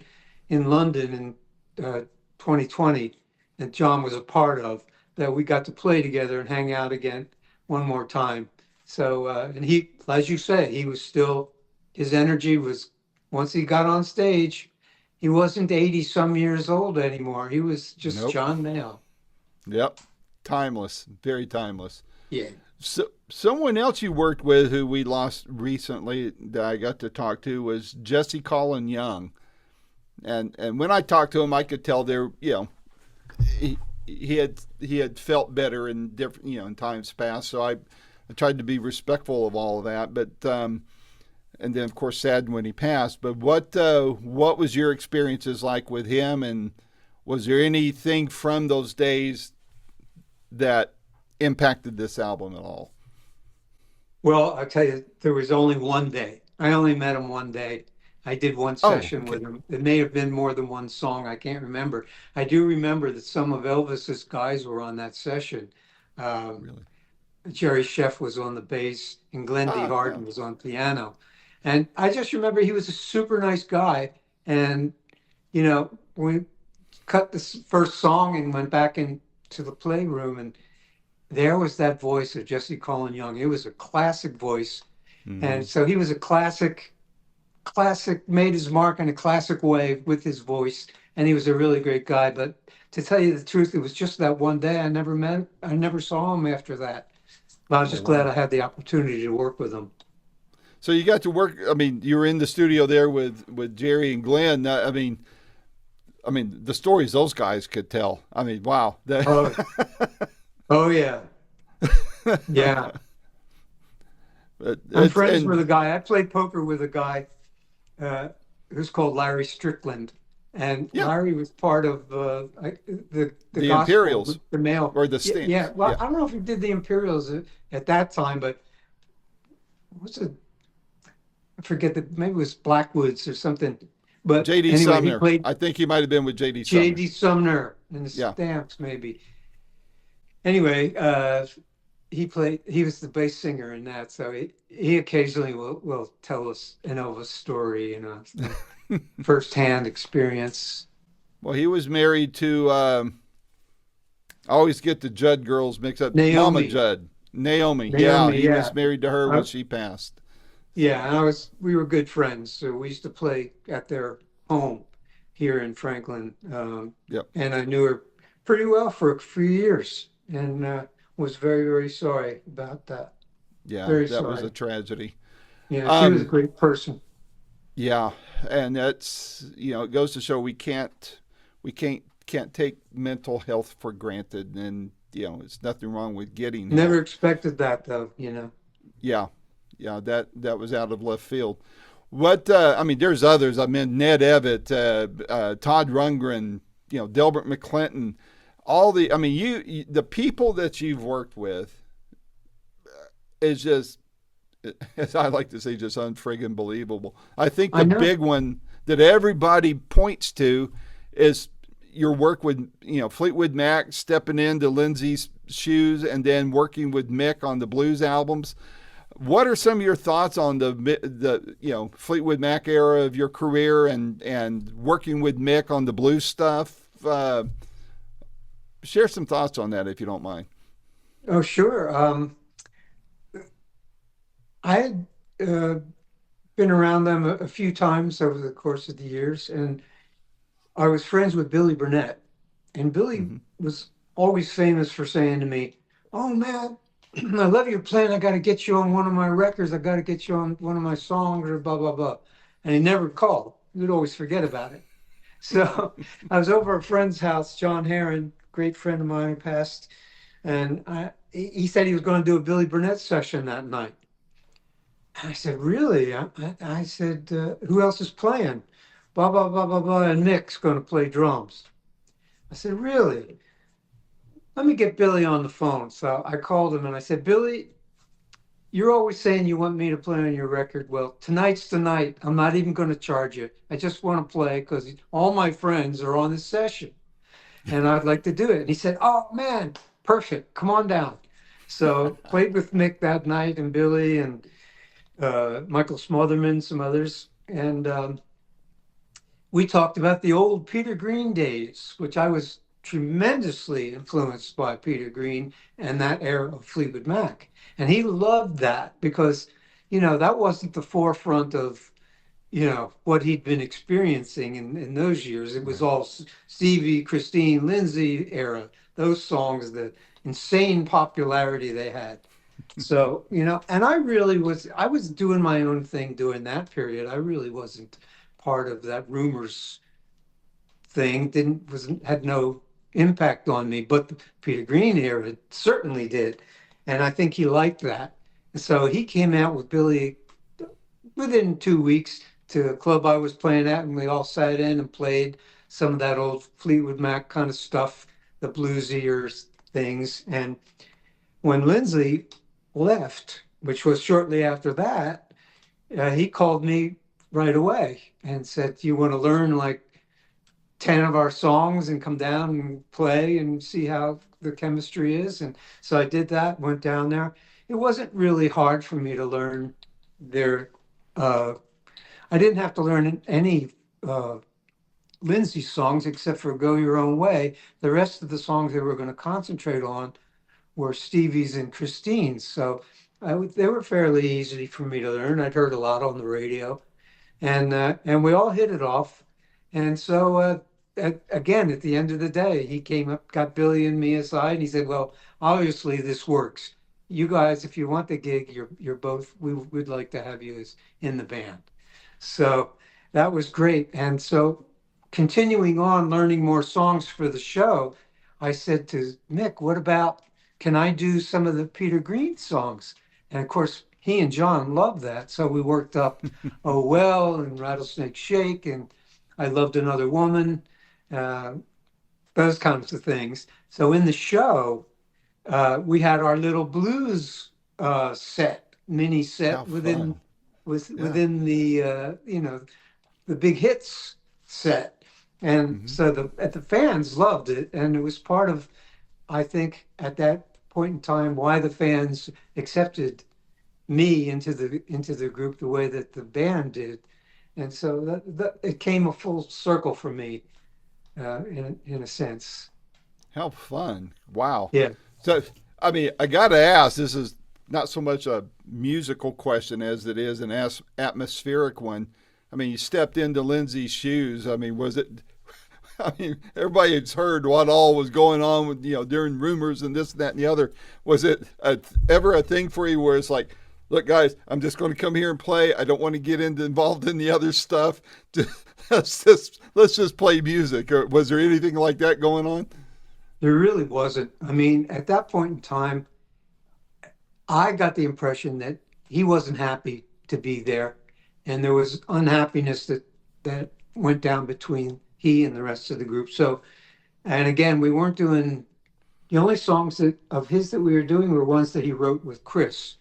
in London in 2020, that John was a part of, that we got to play together and hang out again one more time. So, and he, as you say, he was still, his energy was, once he got on stage, he wasn't 80 some years old anymore. He was just Nope. John Mayall. Yep. Timeless. Very timeless. Yeah. So, someone else you worked with who we lost recently that I got to talk to was Jesse Colin Young. And when I talked to him, I could tell there, he, he had felt better in different, in times past. So I tried to be respectful of all of that. But and then of course saddened when he passed. But what was your experiences like with him, and was there anything from those days that impacted this album at all? Well, I'll tell you, there was only one day. I only met him one day. I did one Oh, session okay. with him. It may have been more than one song. I can't remember. I do remember that some of Elvis's guys were on that session. Um, Really? Jerry Sheff was on the bass, and Glenn D. Ah, yeah. Harden was on piano. And I just remember he was a super nice guy. And, we cut this first song and went back into the playroom, and there was that voice of Jesse Colin Young. It was a classic voice. And Hmm. so he was a classic, made his mark in a classic way with his voice, and he was a really great guy. But to tell you the truth, it was just that one day I never saw him after that. But I was Oh just glad wow. I had the opportunity to work with him. So you got to work. I mean, you were in the studio there with Jerry and Glenn. I mean, the stories those guys could tell. I mean, wow. Oh, oh yeah, yeah. I'm It's friends with and a guy. I played poker with a guy uh, who's called Larry Strickland, and yeah, Larry was part of the the gospel, Imperials the male. or the Yeah, yeah. Stamps. Well, Yeah, I don't know if he did the Imperials at that time, but what's it? I forget that. Maybe it was Blackwoods or something. But J.D. anyway, he Sumner. played I think he might have been with J.D. Sumner. J.D. Sumner and the Yeah, Stamps, maybe. Anyway, he was the bass singer in that, so he occasionally will tell us an Elvis story, firsthand experience. well, he was married to. I always get the Judd girls mixed up. Mama Naomi, Judd, Naomi. Yeah, Naomi, he yeah, was married to her when uh, she passed. yeah, and we were good friends, so we used to play at their home here in Franklin, Yep. and I knew her pretty well for a few years, and was very, very sorry about that. Yeah, Very that was a sorry. tragedy. Yeah, she was a Um, great person. yeah, and that's it goes to show we can't take mental health for granted, and it's nothing wrong with getting Never help. expected that though. Yeah, yeah, that was out of left field. What I mean, there's others. I mean, Ned Evett, Todd Rundgren, Delbert McClinton, all the. I mean, the people that you've worked with is just, as I like to say, just unfriggin' believable. I think I the know. big one that everybody points to is your work with Fleetwood Mac, stepping into Lindsay's shoes, and then working with Mick on the blues albums. What are some of your thoughts on the Fleetwood Mac era of your career and working with Mick on the blues stuff? Share some thoughts on that if you don't mind. Oh, sure. I had been around them a few times over the course of the years, and I was friends with Billy Burnett. And Billy Mm-hmm. was always famous for saying to me, "Oh man, I love your playing. I got to get you on one of my records. I got to get you on one of my songs, or blah blah blah." And he never called. He would always forget about it. So I was over at a friend's house, John Heron, great friend of mine who passed, and he said he was going to do a Billy Burnett session that night. And I said, "Really?" I said, "Who else is playing?" Blah blah blah blah blah, and Mick's going to play drums. I said, "Really? Let me get Billy on the phone." So I called him and I said, "Billy, you're always saying you want me to play on your record. Well, tonight's the night. I'm not even going to charge you. I just want to play because all my friends are on this session and I'd like to do it." And he said, "Oh man, perfect. Come on down." So played with Mick that night and Billy and Michael Smotherman, some others. And we talked about the old Peter Green days, which I was tremendously influenced by Peter Green and that era of Fleetwood Mac. And he loved that because, that wasn't the forefront of, what he'd been experiencing in those years. It was Right. all Stevie, Christine, Lindsay era, those songs, the insane popularity they had. So, and I was doing my own thing during that period. I really wasn't part of that rumors thing. Didn't was Had no impact on me, but the Peter Green era certainly did. And I think he liked that. And so he came out with Billy within 2 weeks to a club I was playing at, and we all sat in and played some of that old Fleetwood Mac kind of stuff, the bluesier things. And when Lindsay left, which was shortly after that, he called me right away and said, "Do you want to learn like 10 of our songs and come down and play and see how the chemistry is?" And so I did that, went down there. It wasn't really hard for me to learn their, uh, I didn't have to learn any uh, Lindsay songs except for Go Your Own Way. The rest of the songs they were going to concentrate on were Stevie's and Christine's. So They were fairly easy for me to learn. I'd heard a lot on the radio, and we all hit it off. And so again, at the end of the day, he came up, got Billy and me aside, and he said, "Well, obviously this works. You guys, if you want the gig, you're both. We would like to have you as in the band." So that was great. And so continuing on learning more songs for the show, I said to Mick, "What about can I do some of the Peter Green songs?" And of course, he and John loved that. So we worked up Oh Well and Rattlesnake Shake and I Loved Another Woman, uh, those kinds of things. So in the show, we had our little blues mini How set fun. Yeah. within the the big hits set, and Hmm. so the fans loved it, and it was part of I think at that point in time why the fans accepted me into the group the way that the band did, and so it came a full circle for me in a sense. How fun. Wow. Yeah, So, I mean, I got to ask, this is not so much a musical question as it is an atmospheric one. I mean, you stepped into Lindsay's shoes. I mean, was it, I mean, everybody has heard what all was going on with, during rumors and this, that, and the other. Was it ever a thing for you where it's like, look, guys, I'm just going to come here and play. I don't want to get involved in the other stuff. Let's just play music. Or was there anything like that going on? there really wasn't. I mean, at that point in time, I got the impression that he wasn't happy to be there, and there was unhappiness that went down between he and the rest of the group. So, and again, we weren't doing the only songs of his that we were doing were ones that he wrote with Chris.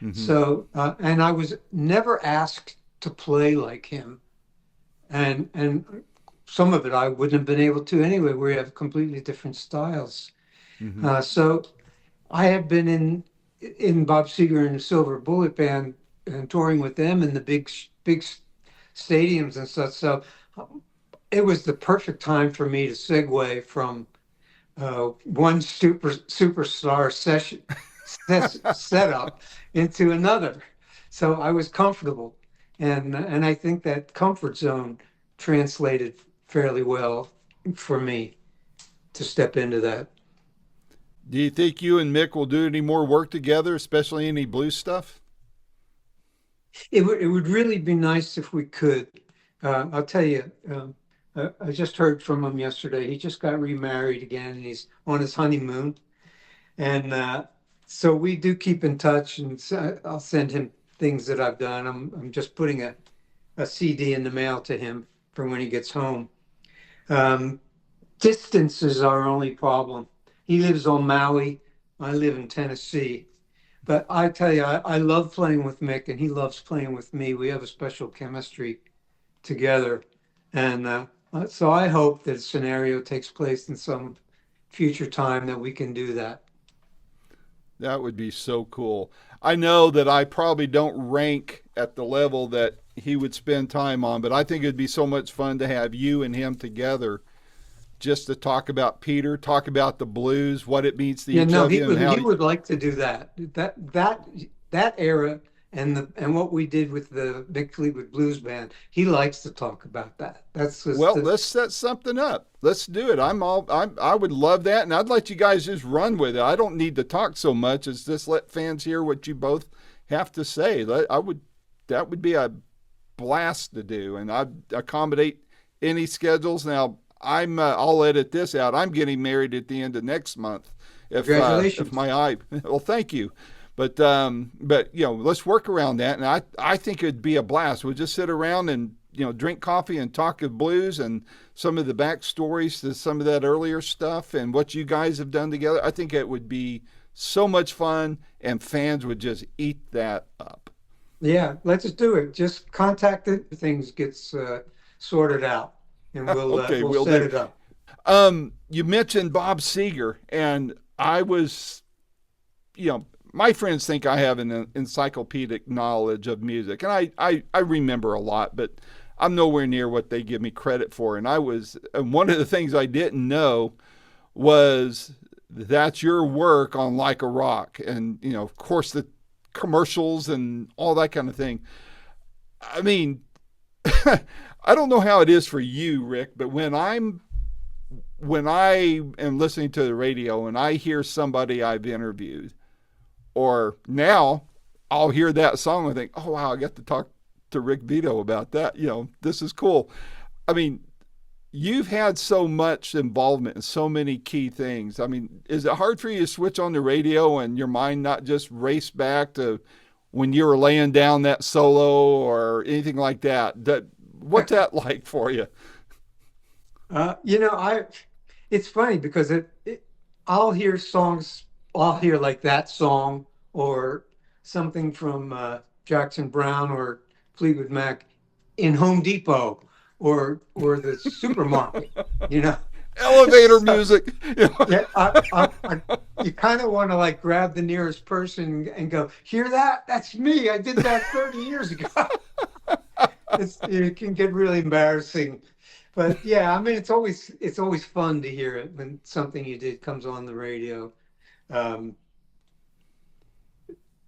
Mm-hmm. So, and I was never asked to play like him, and some of it I wouldn't have been able to anyway. We have completely different styles. Mm-hmm. So I had been in Bob Seger and the Silver Bullet Band and touring with them in the big stadiums and stuff. So it was the perfect time for me to segue from one superstar session setup into another. So I was comfortable, and I think that comfort zone translated fairly well for me to step into that. Do you think you and Mick will do any more work together, especially any blues stuff? It would really be nice if we could. I'll tell you, I just heard from him yesterday. He just got remarried again, and he's on his honeymoon. And so we do keep in touch, and so I'll send him things that I've done. I'm just putting a CD in the mail to him for when he gets home. Um, Distance is our only problem. He lives on Maui. I live in Tennessee. But I tell you, I love playing with Mick, and he loves playing with me. We have a special chemistry together. And so I hope that a scenario takes place in some future time that we can do that. That would be so cool. I know that I probably don't rank at the level that he would spend time on, but I think it'd be so much fun to have you and him together just to talk about Peter, talk about the blues, what it means to Yeah, each no, of you, and how. he would like to do that. That era and what we did with the Big Fleetwood Blues Band, he likes to talk about that. That's just Well, let's set something up. Let's do it. I would love that, and I'd let you guys just run with it. I don't need to talk so much as just let fans hear what you both have to say. I would that would be a blast to do, and I'd accommodate any schedules. Now, I'll edit this out. I'm getting married at the end of next month. If congratulations. my eye, well, thank you. But let's work around that, and I think it'd be a blast. We'll just sit around and drink coffee and talk of blues and some of the backstories to some of that earlier stuff and what you guys have done together. I think it would be so much fun, and fans would just eat that up. Yeah, let's just do it. Just contact it. Things gets sorted out, and Okay, we'll we'll set do. it up. You mentioned Bob Seger, and I was, my friends think I have an encyclopedic knowledge of music, and I remember a lot, but I'm nowhere near what they give me credit for. And one of the things I didn't know was that's your work on Like a Rock. And, of course, the commercials and all that kind of thing. I mean, I don't know how it is for you, Rick, but when I am listening to the radio and I hear somebody I've interviewed, or now I'll hear that song and think, oh wow, I got to talk to Rick Vito about that. This is cool. I mean, you've had so much involvement in so many key things. I mean, is it hard for you to switch on the radio and your mind not just race back to when you were laying down that solo or anything like that? What's that like for you? You know, it's funny because I'll hear songs, I'll hear like that song or something from Jackson Brown or Fleetwood Mac in Home Depot or the supermarket, you know. Elevator So, music. yeah, you kind of want to like grab the nearest person and go, hear that? That's me. I did that 30 years ago. It can get really embarrassing. But yeah, I mean, it's always fun to hear it when something you did comes on the radio. Um,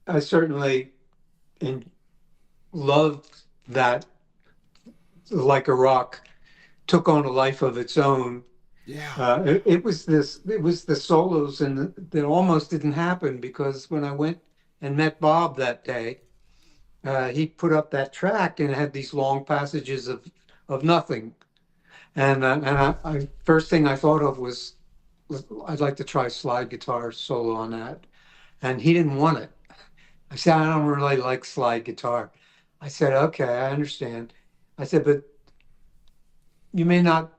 I certainly in, loved that Like a Rock took on a life of its own. Yeah. It was the solos and that almost didn't happen because when I went and met Bob that day, he put up that track and it had these long passages of nothing. And first thing I thought of was I'd like to try slide guitar solo on that. And he didn't want it. I said, I don't really like slide guitar. I said, okay, I understand. I said, but you may not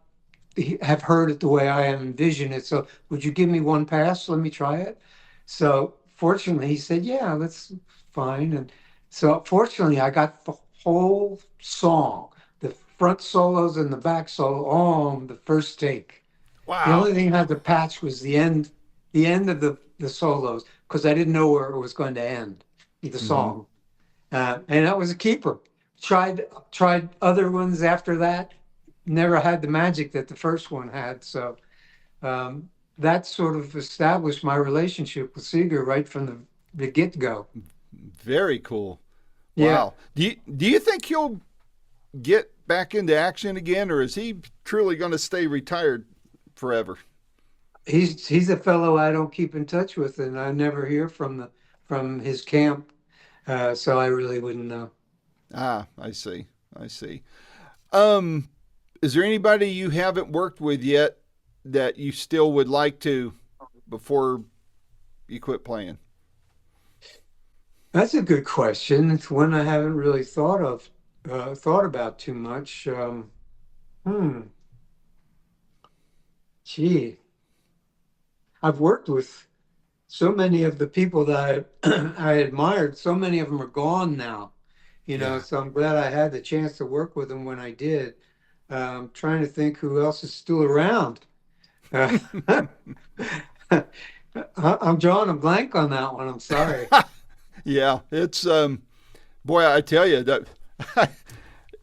have heard it the way I envision it. So would you give me one pass? Let me try it. So fortunately, he said, yeah, that's fine. And so fortunately, I got the whole song, the front solos and the back solo on the first take. The Wow. only thing I had to patch was the end of the solos, because I didn't know where it was going to end, the Hmm. song. And that was a keeper. Tried other ones after that, never had the magic that the first one had. So that sort of established my relationship with Seeger right from the get-go. Very cool. Yeah, Wow. Do you think he'll get back into action again, or is he truly going to stay retired forever? he's a fellow I don't keep in touch with, and I never hear from his camp, so I really wouldn't know. Ah, I see. I see. Um, is there anybody you haven't worked with yet that you still would like to before you quit playing? That's a good question. It's one I haven't really thought about too much. Hmm, gee, I've worked with so many of the people that I admired. So many of them are gone now, you know. Yeah. So I'm glad I had the chance to work with them when I did. Trying to think who else is still around. Uh, I'm drawing a blank on that one. I'm sorry. Yeah, it's boy, I tell you that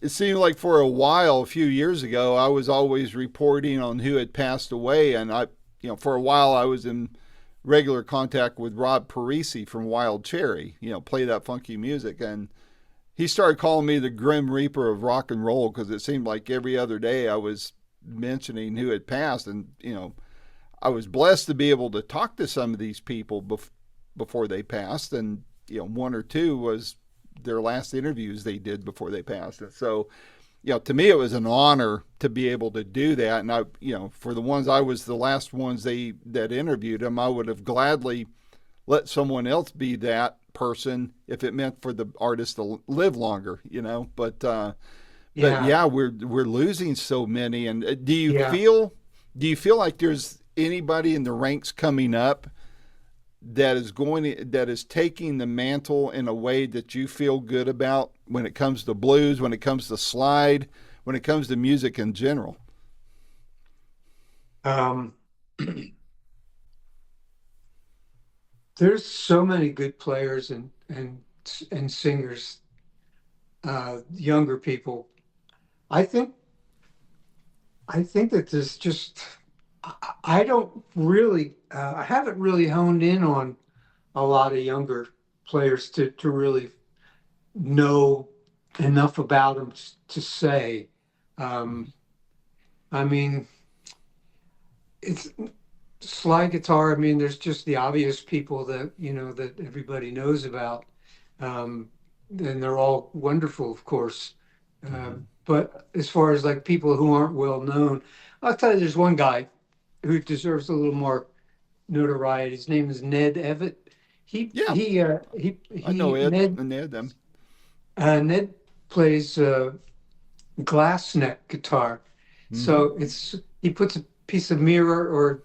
it seemed like for a while, a few years ago, I was always reporting on who had passed away, and for a while, I was in regular contact with Rob Parisi from Wild Cherry. Play that funky music, and he started calling me the Grim Reaper of rock and roll because it seemed like every other day I was mentioning who had passed, and I was blessed to be able to talk to some of these people before they passed, and one or two was their last interviews they did before they passed. And so, to me, it was an honor to be able to do that. And for the ones I was the last ones that interviewed them, I would have gladly let someone else be that person if it meant for the artist to live longer. But Yeah, yeah, we're losing so many. And yeah. do you feel like there's anybody in the ranks coming up that is taking the mantle in a way that you feel good about when it comes to blues, when it comes to slide, when it comes to music in general? Um, there's so many good players and singers, younger people. I think I think that there's just I don't really I haven't really honed in on a lot of younger players to really know enough about them to say. Um, I mean, it's slide guitar. I mean, there's just the obvious people that that everybody knows about, um, and they're all wonderful, of course. Mm-hmm. But as far as like people who aren't well known, I'll tell you, there's one guy who deserves a little more notoriety. His name is Ned Evett. He Yeah, he uh, he I know he Ed Ned and Ed them. Ned plays glass neck guitar. Mm-hmm. So it's he puts a piece of mirror or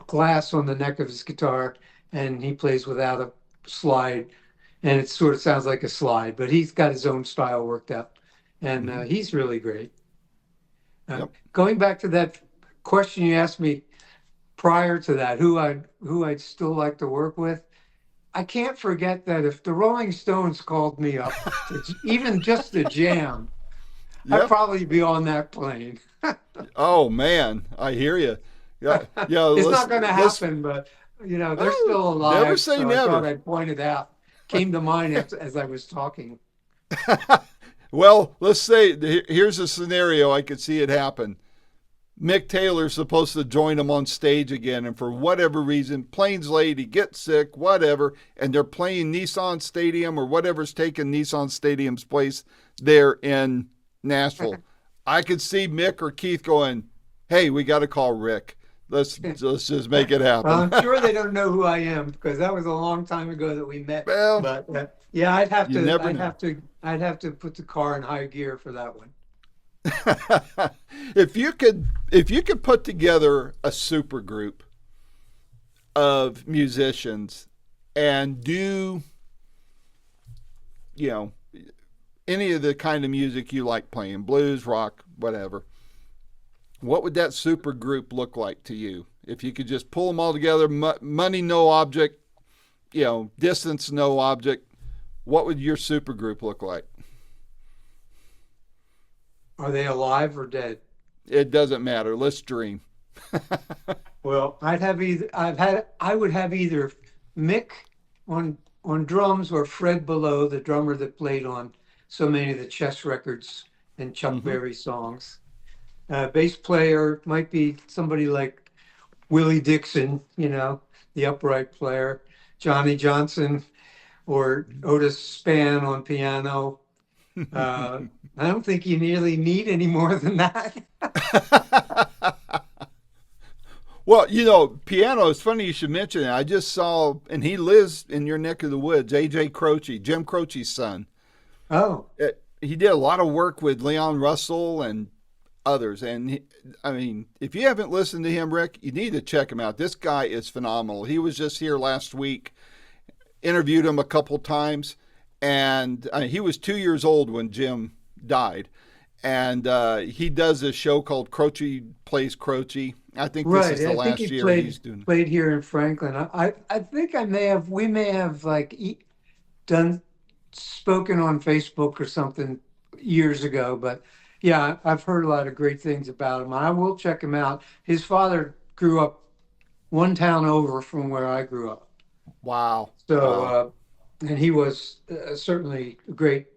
glass on the neck of his guitar, and he plays without a slide, and it sort of sounds like a slide, but he's got his own style worked out, and Mm-hmm. he's really great. Yep. Going back to that question you asked me prior to that, who I'd still like to work with, I can't forget that if the Rolling Stones called me up to even just to jam, I'd Yep. probably be on that plane. Oh man, I hear you. Yeah, yeah. It's Let's not going to let's. happen, but they're Oh, still never alive, say so I thought never. I'd point it out. Came to mind as I was talking. Well, let's say here's a scenario I could see it happen. Mick Taylor's supposed to join them on stage again, and for whatever reason, plane's late, he gets sick, whatever, and they're playing Nissan Stadium or whatever's taking Nissan Stadium's place there in Nashville. I could see Mick or Keith going, "Hey, we got to call Rick. Let's just make it Well, happen." I'm sure they don't know who I am because that was a long time ago that we met. Well, But yeah, I'd have you to, never I'd know. have to, I'd have to put the car in high gear for that one. If you could put together a super group of musicians and do you know any of the kind of music you like playing, blues, rock, whatever, what would that super group look like to you? If you could just pull them all together, money no object, distance no object, what would your super group look like? Are they alive or dead? It doesn't matter. Let's dream. Well, I would have either Mick on drums or Fred Below, the drummer that played on so many of the Chess records and Chuck Mm-hmm. Berry songs. Bass player might be somebody like Willie Dixon, the upright player, Johnny Johnson, or Otis Spann on piano. Uh, I don't think you nearly need any more than that. Well, piano, it's funny you should mention it. I just saw, and he lives in your neck of the woods, AJ Croce, Jim Croce's son. Oh, He did a lot of work with Leon Russell and others. And I mean, if you haven't listened to him, Rick, you need to check him out. This guy is phenomenal. He was just here last week, interviewed him a couple times, and he was 2 years old when Jim died. And he does a show called Croce Plays Croce. I think this right. is the I think last he year he's doing. played here in Franklin. I think we may have like done spoken on Facebook or something years ago, but yeah, I've heard a lot of great things about him. I will check him out. His father grew up one town over from where I grew up. Wow. So, Wow. and he was certainly a great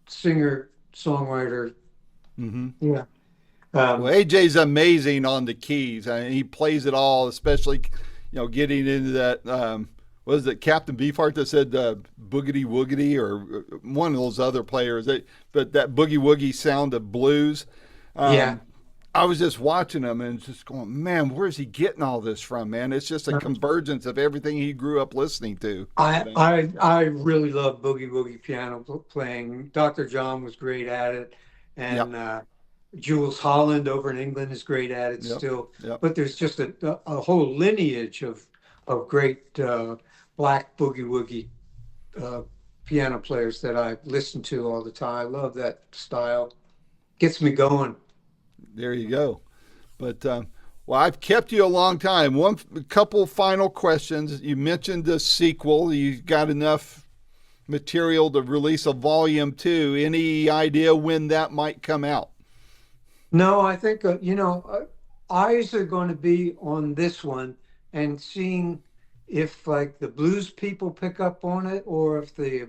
singer, songwriter. Mm-hmm. Yeah. Well, Um, AJ's amazing on the keys. I mean, he plays it all, especially, getting into that. Was it Captain Beefheart that said boogity woogity, or one of those other players? But that boogie woogie sound of blues. yeah. Um, I was just watching him and just going, man, where's he getting all this from, man? It's just a convergence of everything he grew up listening to. I I really love boogie woogie piano playing. Dr. John was great at it, Yep, and Jules Holland over in England is great at it yep, still. yep. But there's just a whole lineage of great black boogie woogie uh, piano players that I listen to all the time. I love that style. Gets me going. There you go. But well, I've kept you a long time. A couple final questions. You mentioned the sequel. You got enough material to release a volume two. Any idea when that might come out? No, I think eyes are going to be on this one and seeing if like the blues people pick up on it, or if the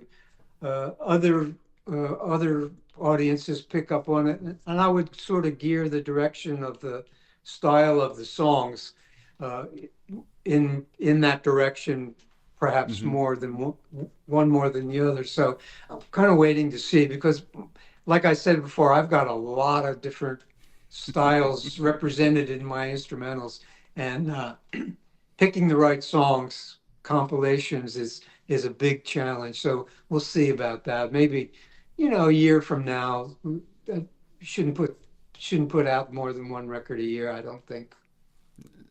other other audiences pick up on it, and I would sort of gear the direction of the style of the songs uh, in that direction, perhaps Hmm. more than one more than the other. So I'm kind of waiting to see because, like I said before, I've got a lot of different styles represented in my instrumentals, and picking the right songs compilations is a big challenge. So we'll see about that. Maybe, a year from now, shouldn't put shouldn't put out more than one record a year, I don't think.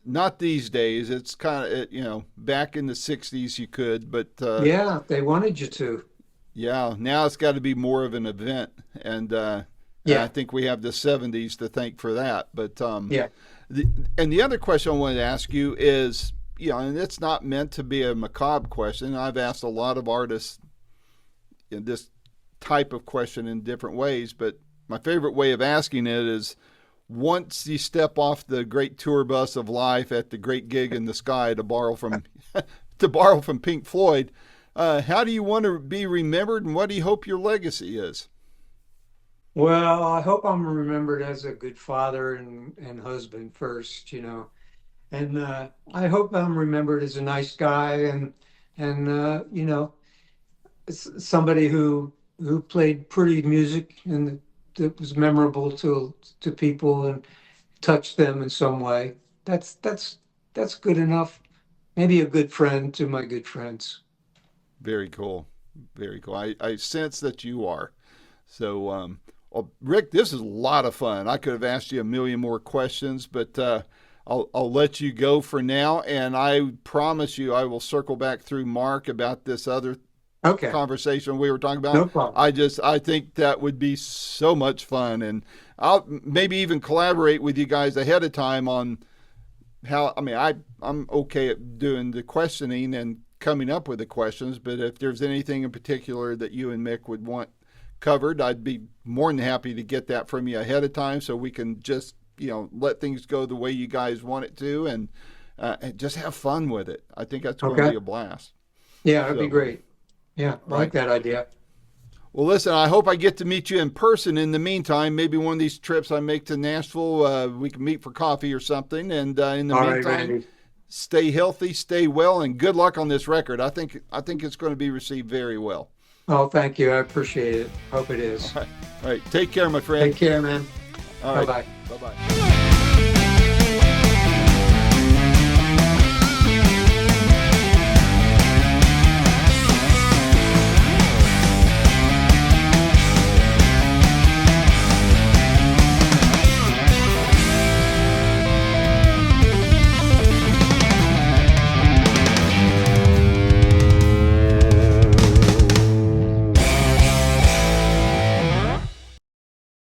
Not these days. It's kind of, back in the 60s you could, but Yeah, they wanted you to. yeah, now it's got to be more of an event. And I Yeah, think we have the 70s to thank for that. But yeah. the, and the other question I wanted to ask you is, and it's not meant to be a macabre question. I've asked a lot of artists this type of question in different ways, but my favorite way of asking it is once you step off the great tour bus of life at the great gig in the sky to borrow from to borrow from Pink Floyd, how do you want to be remembered, and what do you hope your legacy is? Well, I hope I'm remembered as a good father and husband first. And I hope I'm remembered as a nice guy and somebody who played pretty music and that was memorable to people and touched them in some way. That's good enough. Maybe a good friend to my good friends. Very cool. Very cool. I sense that you are. So, well, Rick, this is a lot of fun. I could have asked you a million more questions, but I'll let you go for now. And I promise you, I will circle back through Mark about this other Okay, conversation we were talking about. no problem. I think that would be so much fun, and I'll maybe even collaborate with you guys ahead of time on how. I mean, I'm okay at doing the questioning and coming up with the questions, but if there's anything in particular that you and Mick would want covered, I'd be more than happy to get that from you ahead of time so we can just let things go the way you guys want it to, and just have fun with it. I think that's going to be Okay. a blast. Yeah, that'd be So, great. Yeah, I like right. that idea. Well, listen, I hope I get to meet you in person in the meantime. Maybe one of these trips I make to Nashville, we can meet for coffee or something. And in the All right, meantime, Randy. stay healthy, stay well, and good luck on this record. I think it's going to be received very well. Oh, thank you. I appreciate it. Hope it All is. right. All right. Take care, my friend. Take care, man. All Bye right. bye. Bye bye.